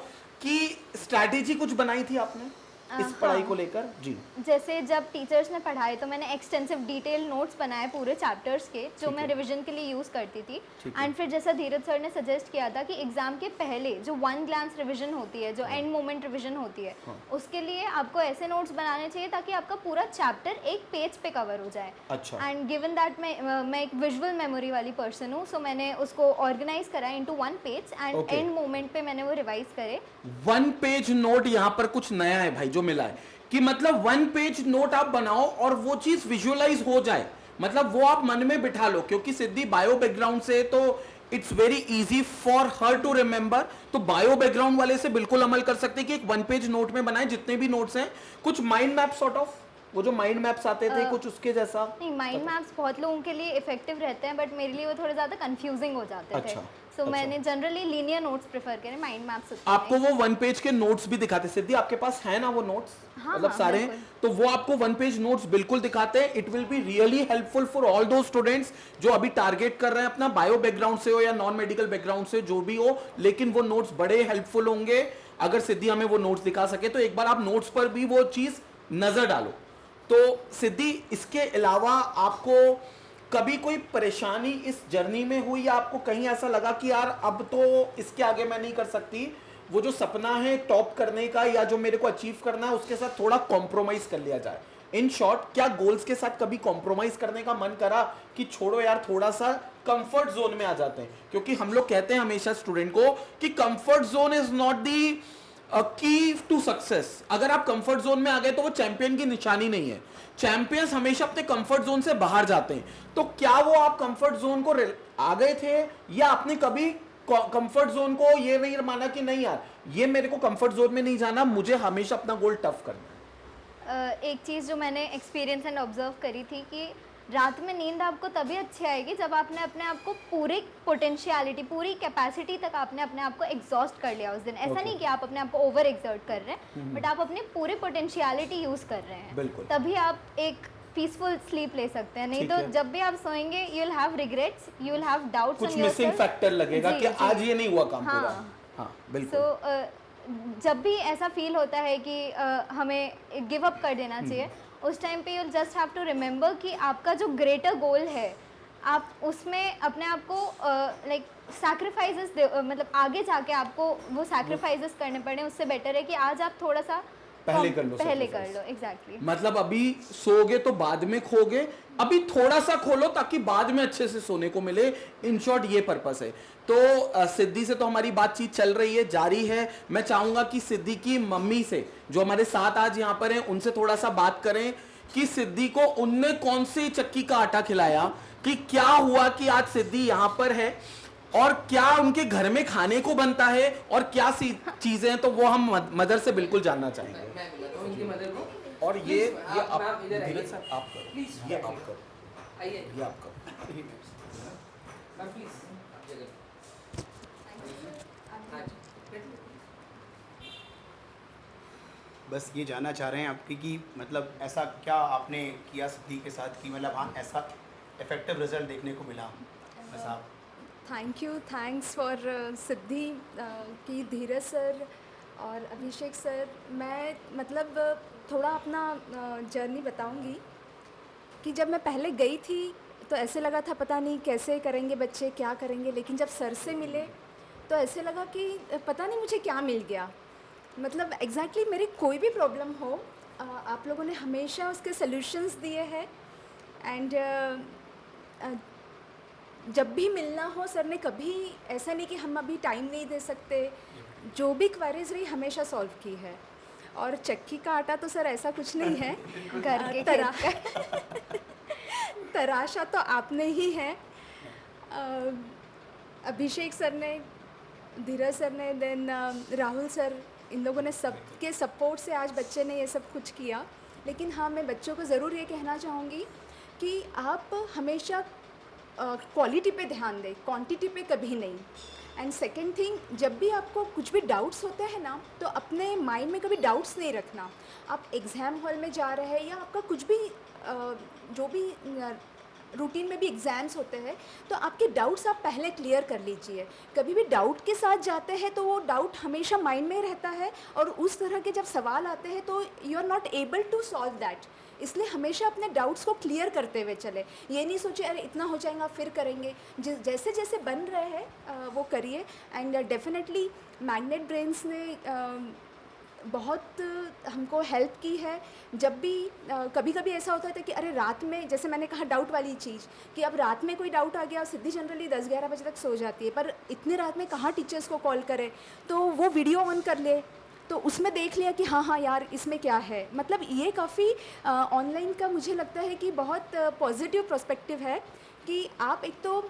B: कि स्ट्रैटेजी कुछ बनाई थी आपने इस पढ़ाई को लेकर? जी,
C: जैसे जब टीचर्स ने पढ़ाए तो मैंने एक्सटेंसिव डिटेल नोट्स बनाए पूरे चैप्टर्स के, जो मैं रिवीजन के लिए यूज़ करती थी। एंड फिर जैसा धीरज सर ने सजेस्ट किया था कि एग्जाम के पहले जो वन ग्लांस रिवीजन होती है, जो एंड मोमेंट रिवीजन होती है, उसके लिए आपको ऐसे नोट्स बनाने चाहिए ताकि आपका पूरा चैप्टर एक पेज पे कवर हो जाए।
B: अच्छा।
C: एंड गिवन दैट मैं एक विजुअल मेमोरी वाली पर्सन हूँ, सो मैंने उसको ऑर्गेनाइज करा into one page and end moment पे मैंने वो रिवाइज करे।
B: वन पेज नोट यहाँ पर कुछ नया है भाई जो मिला है, कि मतलब वन पेज नोट आप बनाओ और वो चीज विजुअलाइज हो जाए, मतलब वो आप मन में बिठा लो, क्योंकि सिद्धि बायो बैकग्राउंड से तो it's very easy for her to remember. तो बायो बैकग्राउंड वाले से बिल्कुल अमल कर सकते हैं कि एक वन पेज नोट में बनाए जितने भी नोट्स हैं, कुछ माइंड मैप सॉर्ट ऑफ, वो जो माइंड मैप्स आते थे कुछ उसके जैसा।
C: नहीं, माइंड मैप्स बहुत लोगों के लिए इफेक्टिव रहते हैं, बट मेरे लिए वो थोड़े ज्यादा कंफ्यूजिंग हो जाते थे। सो मैंने जनरली लीनियर नोट्स प्रेफर करे, माइंड मैप्स।
B: आपको वो वन पेज के नोट्स भी दिखाते सिद्धि, आपके पास है ना वो नोट्स?
C: हाँ,
B: मतलब सारे हैं, तो वो आपको वन पेज नोट्स बिल्कुल दिखाते हैं। It will be really helpful for all दो स्टूडेंट्स जो अभी टारगेट कर रहे हैं अपना, बायो बैकग्राउंड से हो या नॉन मेडिकल बैकग्राउंड से, जो भी हो, लेकिन वो नोट्स बड़े हेल्पफुल होंगे अगर सिद्धि हमें वो नोट्स दिखा सके। तो एक बार आप नोट्स पर भी वो चीज नजर डालो। तो सिद्धि, इसके अलावा आपको कभी कोई परेशानी इस जर्नी में हुई, या आपको कहीं ऐसा लगा कि यार अब तो इसके आगे मैं नहीं कर सकती, वो जो सपना है टॉप करने का या जो मेरे को अचीव करना है उसके साथ थोड़ा कॉम्प्रोमाइज कर लिया जाए? इन शॉर्ट, क्या गोल्स के साथ कभी कॉम्प्रोमाइज करने का मन करा कि छोड़ो यार, थोड़ा सा कंफर्ट जोन में आ जाते हैं? क्योंकि हम लोग कहते हैं हमेशा स्टूडेंट को कि comfort zone is not the की टू सक्सेस। अगर आप कंफर्ट जोन में आ गए तो वो चैंपियन की निशानी नहीं है। चैंपियंस हमेशा अपने कंफर्ट जोन से बाहर जाते हैं। तो क्या वो आप कंफर्ट जोन को आ गए थे, या आपने कभी कंफर्ट जोन को ये नहीं माना कि नहीं यार, ये मेरे को कंफर्ट जोन में नहीं जाना, मुझे हमेशा अपना गोल टफ करना है?
C: एक चीज़ जो मैंने एक्सपीरियंस एंड ऑब्जर्व करी थी कि रात में नींद आपको तभी अच्छी आएगी जब आपने अपने आप को पूरी पोटेंशियलिटी, पूरी कैपेसिटी तक आपने अपने आप को एग्जॉस्ट कर लिया उस दिन। ऐसा नहीं कि आप अपने आप को ओवर एग्जर्ट कर रहे हैं, बट आप अपनी पूरी पोटेंशियलिटी यूज़ कर रहे हैं, तभी आप एक पीसफुल स्लीप ले सकते हैं। नहीं तो जब भी आप सोएंगे you will have regrets, you will have doubts on yourself, कुछ मिसिंग
B: फैक्टर लगेगा कि आज ये नहीं हुआ काम पूरा। हाँ, बिल्कुल।
C: सो जब भी ऐसा फील होता है कि हमें गिव अप कर देना चाहिए, उस टाइम पे you just have to remember कि आपका जो ग्रेटर गोल है, आप उसमें अपने आप को लाइक सैक्रिफाइसेस, मतलब आगे जाके आपको वो सैक्रिफाइसेस करने पड़े, उससे बेटर है कि आज आप थोड़ा सा पहले कर लो। एग्जैक्टली।
B: मतलब अभी सोगे तो बाद में खोगे, अभी थोड़ा सा खोलो ताकि बाद में अच्छे से सोने को मिले। इन शॉर्ट ये पर्पस है। तो सिद्धि से तो हमारी बातचीत चल रही है, जारी है। मैं चाहूंगा कि सिद्धि की मम्मी से, जो हमारे साथ आज यहाँ पर हैं, उनसे थोड़ा सा बात करें कि सिद्धि को उनने कौन सी चक्की का आटा खिलाया, कि क्या हुआ कि आज सिद्धि यहाँ पर है, और क्या उनके घर में खाने को बनता है, और क्या सी चीजें हैं, तो वो हम मदर से बिल्कुल जानना चाहेंगे।
E: उनकी मदर को,
B: और ये आप
E: धीरज
B: सर आप करो, ये आप करो,
E: आइए,
B: ये आप करो।
E: प्लीज
D: बस ये जानना चाह रहे हैं आपकी कि मतलब ऐसा क्या आपने किया सिद्धि के साथ कि मतलब हाँ ऐसा इफेक्टिव रिजल्ट देखने को मिला? बस आप
F: थैंक्स फॉर सिद्धि की धीरज सर और अभिषेक सर। मैं मतलब थोड़ा अपना जर्नी बताऊंगी कि जब मैं पहले गई थी तो ऐसे लगा था पता नहीं कैसे करेंगे बच्चे, क्या करेंगे, लेकिन जब सर से मिले तो ऐसे लगा कि पता नहीं मुझे क्या मिल गया। मतलब एग्जैक्टली मेरी कोई भी प्रॉब्लम हो, आप लोगों ने हमेशा उसके सॉल्यूशंस दिए हैं। एंड जब भी मिलना हो सर ने कभी ऐसा नहीं कि हम अभी टाइम नहीं दे सकते, जो भी क्वेरीज रही हमेशा सॉल्व की है। और चक्की का आटा तो सर ऐसा कुछ नहीं है,
C: घर के
F: तराशा तो आपने ही है, अभिषेक सर ने, धीरज सर ने, देन राहुल सर, इन लोगों ने सबके सपोर्ट से आज बच्चे ने ये सब कुछ किया। लेकिन हाँ, मैं बच्चों को ज़रूर ये कहना चाहूँगी कि आप हमेशा क्वालिटी पे ध्यान दें, क्वांटिटी पे कभी नहीं। एंड सेकेंड थिंग, जब भी आपको कुछ भी डाउट्स होते हैं ना, तो अपने माइंड में कभी डाउट्स नहीं रखना। आप एग्ज़ाम हॉल में जा रहे हैं या आपका कुछ भी जो भी रूटीन में भी एग्ज़ाम्स होते हैं, तो आपके डाउट्स आप पहले क्लियर कर लीजिए। कभी भी डाउट के साथ जाते हैं तो वो डाउट हमेशा माइंड में रहता है, और उस तरह के जब सवाल आते हैं तो you are not able to solve that. इसलिए हमेशा अपने डाउट्स को क्लियर करते हुए चले, ये नहीं सोचे अरे इतना हो जाएगा फिर करेंगे। जैसे जैसे बन रहे हैं वो करिए। एंड डेफिनेटली मैग्नेट ब्रेन्स ने बहुत हमको हेल्प की है। जब भी कभी कभी ऐसा होता था कि अरे रात में, जैसे मैंने कहा डाउट वाली चीज़, कि अब रात में कोई डाउट आ गया, सिद्धि जनरली 10-11 बजे तक सो जाती है, पर इतने रात में कहाँ टीचर्स को कॉल करें, तो वो वीडियो ऑन कर ले, तो उसमें देख लिया कि हाँ यार इसमें क्या है। मतलब ये काफ़ी ऑनलाइन का मुझे लगता है कि बहुत पॉजिटिव पर्सपेक्टिव है कि आप एक तो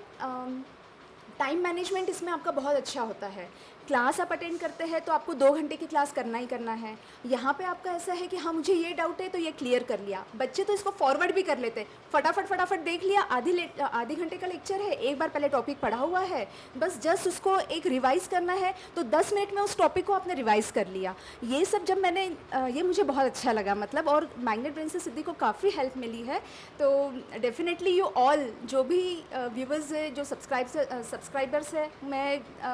F: टाइम मैनेजमेंट इसमें आपका बहुत अच्छा होता है। क्लास आप अटेंड करते हैं तो आपको 2 घंटे की क्लास करना ही करना है। यहाँ पे आपका ऐसा है कि हाँ मुझे ये डाउट है तो ये क्लियर कर लिया। बच्चे तो इसको फॉरवर्ड भी कर लेते हैं, फटाफट देख लिया, आधी घंटे का लेक्चर है, एक बार पहले टॉपिक पढ़ा हुआ है, बस जस्ट उसको एक रिवाइज़ करना है, तो 10 मिनट में उस टॉपिक को आपने रिवाइज़ कर लिया। ये सब जब मैंने ये मुझे बहुत अच्छा लगा, मतलब, और मैग्नेट ब्रेन से सिद्धि को काफ़ी हेल्प मिली है। तो डेफिनेटली यू ऑल जो भी व्यूवर्स है, जो सब्सक्राइबर्स है,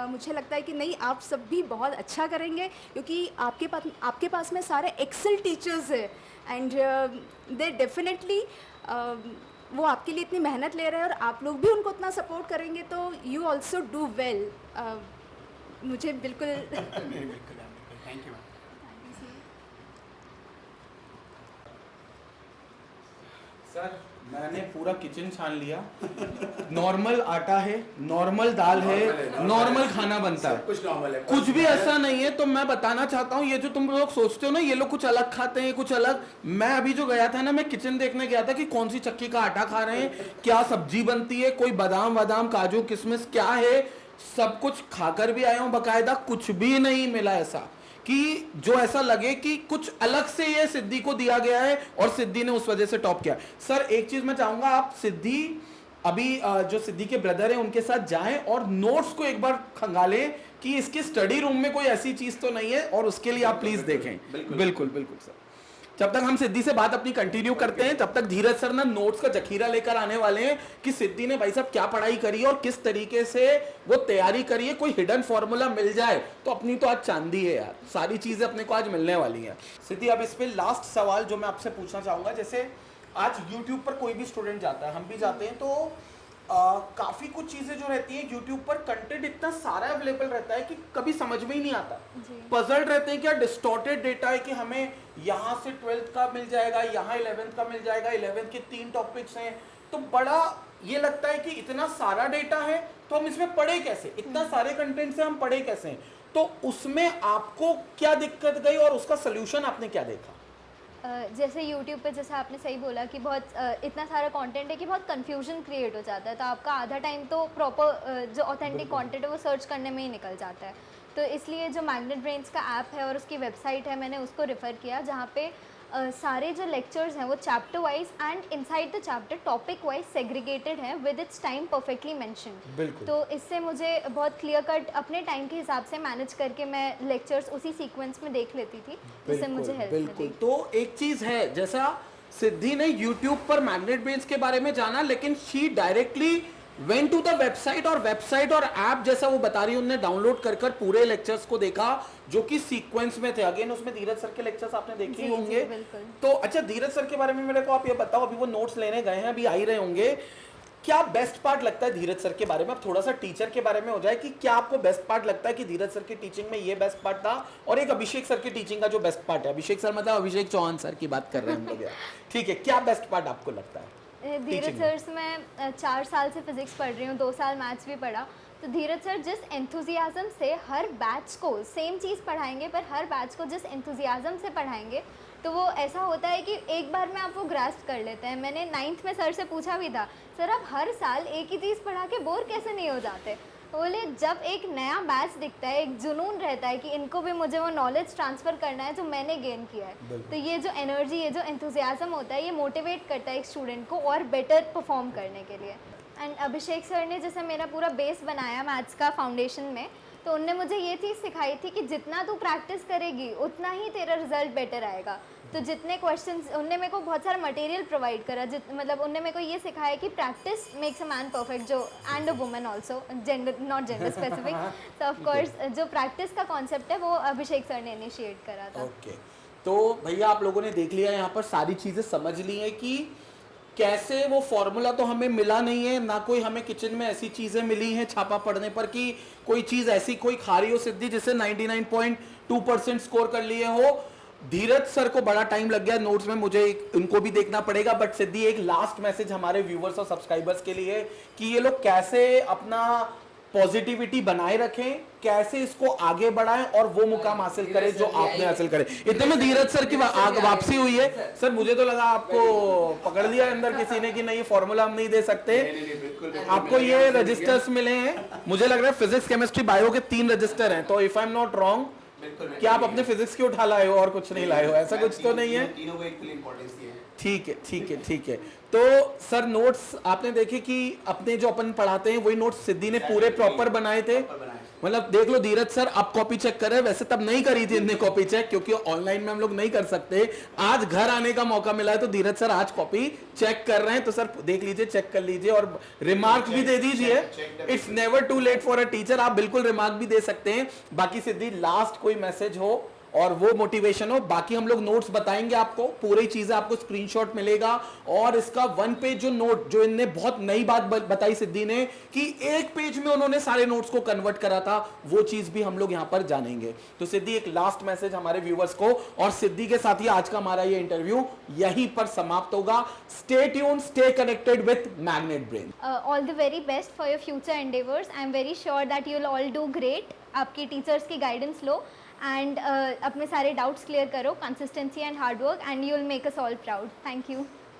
F: मुझे लगता है कि नहीं, आप सब भी बहुत अच्छा करेंगे, क्योंकि आपके पास में सारे एक्सेल टीचर्स हैं, एंड दे डेफिनेटली वो आपके लिए इतनी मेहनत ले रहे हैं, और आप लोग भी उनको उतना सपोर्ट करेंगे, तो यू ऑल्सो डू वेल। मुझे बिल्कुल
D: थैंक यू।
B: सर मैंने पूरा किचन छान लिया। नॉर्मल आटा है, नॉर्मल दाल है, नॉर्मल खाना बनता है,
D: कुछ नॉर्मल है,
B: कुछ भी ऐसा नहीं है। तो मैं बताना चाहता हूँ, ये जो तुम लोग सोचते हो ना ये लोग कुछ अलग खाते हैं, कुछ अलग, मैं अभी जो गया था ना, मैं किचन देखने गया था कि कौन सी चक्की का आटा खा रहे हैं, क्या सब्जी बनती है, कोई बादाम वादाम काजू किशमिश क्या है, सब कुछ खाकर भी आया हूँ बकायदा। कुछ भी नहीं मिला ऐसा कि जो ऐसा लगे कि कुछ अलग से ये सिद्धि को दिया गया है और सिद्धि ने उस वजह से टॉप किया। सर एक चीज मैं चाहूंगा, आप सिद्धि अभी जो सिद्धि के ब्रदर हैं उनके साथ जाएं और नोट्स को एक बार खंगालें कि इसके स्टडी रूम में कोई ऐसी चीज तो नहीं है, और उसके लिए आप प्लीज देखें। बिल्कुल बिल्कुल सर। जब तक हम सिद्धि से बात अपनी कंटिन्यू करते हैं, तब तक धीरज सर ना नोट्स का जखीरा लेकर आने वाले हैं कि सिद्धि ने भाई साहब क्या पढ़ाई करी है और किस तरीके से वो तैयारी करी है। कोई हिडन फॉर्मूला मिल जाए तो अपनी तो आज चांदी है यार, सारी चीजें अपने को आज मिलने वाली हैं। सिद्धि अब इस पे लास्ट सवाल जो मैं आपसे पूछना चाहूंगा, जैसे आज यूट्यूब पर कोई भी स्टूडेंट जाता है, हम भी जाते हैं, तो काफ़ी कुछ चीज़ें जो रहती है यूट्यूब पर, कंटेंट इतना सारा अवेलेबल रहता है कि कभी समझ में ही नहीं आता। पजल्ड रहते हैं, क्या डिस्टॉर्टेड डेटा है कि हमें यहाँ से 12th का मिल जाएगा, यहाँ 11th का मिल जाएगा, 11th के 3 टॉपिक्स हैं, तो बड़ा ये लगता है कि इतना सारा डेटा है तो हम इसमें पढ़े कैसे, इतना सारे कंटेंट से हम पढ़े कैसे। तो उसमें आपको क्या दिक्कत गई और उसका सोल्यूशन आपने क्या देखा?
C: जैसे YouTube पे, जैसे आपने सही बोला कि बहुत इतना सारा कंटेंट है कि बहुत कंफ्यूजन क्रिएट हो जाता है, तो आपका आधा टाइम तो प्रॉपर जो ऑथेंटिक कंटेंट है वो सर्च करने में ही निकल जाता है। तो इसलिए जो मैग्नेट ब्रेन्स का ऐप है और उसकी वेबसाइट है, मैंने उसको रेफ़र किया, जहाँ पे सारे जो लेक्चर्स हैं वो chapter wise and inside the chapter topic wise segregated हैं with its time perfectly mentioned. तो इससे मुझे बहुत क्लियर कट अपने टाइम के हिसाब से मैनेज करके मैं लेक्चर्स उसी सीक्वेंस में देख लेती थी, जिससे मुझे हेल्प मिली।
B: तो एक चीज़ है, जैसा सिद्धि ने यूट्यूब पर मैग्नेट ब्रेन्स के बारे में जाना, लेकिन she directly went to the website, और वेबसाइट और ऐप जैसा वो बता रही है, उन्होंने डाउनलोड कर कर पूरे लेक्चर्स को देखा जो कि सीक्वेंस में थे। अगेन उसमें धीरज सर के लेक्चर्स आपने देखे होंगे। तो अच्छा धीरज सर के बारे में मेरे को आप ये बताओ, अभी वो नोट्स लेने गए हैं, अभी आ ही रहे होंगे, क्या बेस्ट पार्ट लगता है धीरज सर के बारे में? अब थोड़ा सा टीचर के बारे में हो जाए कि क्या आपको बेस्ट पार्ट लगता है कि धीरज सर की टीचिंग में ये बेस्ट पार्ट था, और एक अभिषेक सर की टीचिंग का जो बेस्ट पार्ट है, अभिषेक सर मतलब अभिषेक चौहान सर की बात कर रहे हैं हम लोग, ठीक है, क्या बेस्ट पार्ट आपको लगता है?
C: धीरज सर से मैं 4 साल से फिजिक्स पढ़ रही हूँ, 2 साल मैथ्स भी पढ़ा। तो धीरज सर जिस एंथुजियाज़म से हर बैच को सेम चीज़ पढ़ाएंगे, पर हर बैच को जिस एंथुजियाज़म से पढ़ाएंगे, तो वो ऐसा होता है कि एक बार में आप वो ग्रास्प कर लेते हैं। मैंने 9th में सर से पूछा भी था, सर आप हर साल एक ही चीज़ पढ़ा के बोर कैसे नहीं हो जाते? बोले जब एक नया बैच दिखता है, एक जुनून रहता है कि इनको भी मुझे वो नॉलेज ट्रांसफ़र करना है जो मैंने गेन किया है। तो ये जो एनर्जी, ये जो एंथुजियाज़म होता है, ये मोटिवेट करता है एक स्टूडेंट को और बेटर परफॉर्म करने के लिए। एंड अभिषेक सर ने जैसे मेरा पूरा बेस बनाया मैथ्स का फाउंडेशन में, तो उनने मुझे ये चीज़ सिखाई थी कि जितना तू प्रैक्टिस करेगी उतना ही तेरा रिजल्ट बेटर आएगा। तो जितने क्वेश्चंस उनने मेरे को बहुत सारा मटेरियल प्रोवाइड करा, मतलब उनने मेरे को ये सिखाया कि practice makes a man perfect, जो and a woman also, gender not gender specific. तो ऑफ कोर्स जो प्रैक्टिस का कॉन्सेप्ट है वो अभिषेक सर ने इनिशिएट करा था।
B: ओके, तो भैया आप लोगों ने देख लिया, यहाँ पर सारी चीज़ें समझ ली हैं कि कैसे वो फॉर्मूला तो हमें मिला नहीं है, ना कोई हमें किचन में ऐसी चीज़ें मिली हैं छापा पड़ने पर कि कोई चीज़ ऐसी कोई खा रही हो सिद्धि जिससे 99.2% स्कोर कर लिए हो। धीरज सर को बड़ा टाइम लग गया नोट्स में, मुझे इनको भी देखना पड़ेगा, बट सिद्धि एक लास्ट मैसेज हमारे व्यूवर्स और सब्सक्राइबर्स के लिए कि ये लोग कैसे अपना पॉजिटिविटी बनाए रखें, कैसे इसको आगे बढ़ाएं और वो मुकाम हासिल करें जो आपने हासिल करे। इतने में धीरज सर की वापसी हुई है। सर मुझे तो लगा आपको पकड़ लिया अंदर किसी ने कि नहीं फॉर्मूला हम नहीं दे सकते। आपको ये रजिस्टर्स मिले हैं, मुझे लग रहा है फिजिक्स केमिस्ट्री बायो के 3 रजिस्टर हैं, तो if I am not wrong कि आप अपने फिजिक्स की उठा लाए हो और कुछ नहीं लाए हो, ऐसा कुछ तो नहीं है?
D: तीनों को इक्वल इंपॉर्टेंस दिए।
B: ठीक है ठीक है ठीक है। तो सर नोट्स आपने देखे कि अपने जो अपन पढ़ाते हैं वही नोट्स सिद्धि ने पूरे प्रॉपर बनाए थे, मतलब देख लो धीरज सर अब कॉपी चेक कर रहे हैं, वैसे तब नहीं करी थी इनने कॉपी चेक क्योंकि ऑनलाइन में हम लोग नहीं कर सकते। आज घर आने का मौका मिला है तो धीरज सर आज कॉपी चेक कर रहे हैं, तो सर देख लीजिए, चेक कर लीजिए और रिमार्क भी दे दीजिए। It's never too late for a teacher, आप बिल्कुल रिमार्क भी दे सकते हैं। बाकी सिद्धि लास्ट कोई मैसेज हो और वो मोटिवेशन हो, बाकी हम लोग नोट्स बताएंगे आपको, पूरी चीजें आपको स्क्रीनशॉट मिलेगा और इसका 1 पेज जो नोट जो इनने बहुत नई बात बताई सिद्धि ने कि 1 पेज में उन्होंने सारे नोट्स को कन्वर्ट करा था, वो चीज भी हम लोग यहां पर जानेंगे। तो सिद्धि एक लास्ट मैसेज हमारे व्यूवर्स को, और सिद्धि के साथ ही आज का हमारा ये इंटरव्यू यहीं पर समाप्त होगा। Stay tune, stay connected with magnet brain.
C: All the very best for your future endeavours. I am very sure that you will all do great. आपकी टीचर्स की गाइडेंस लो एंड अपने सारे डाउट्स क्लियर करो, consistency and hard work, and you will make us all proud. Thank you.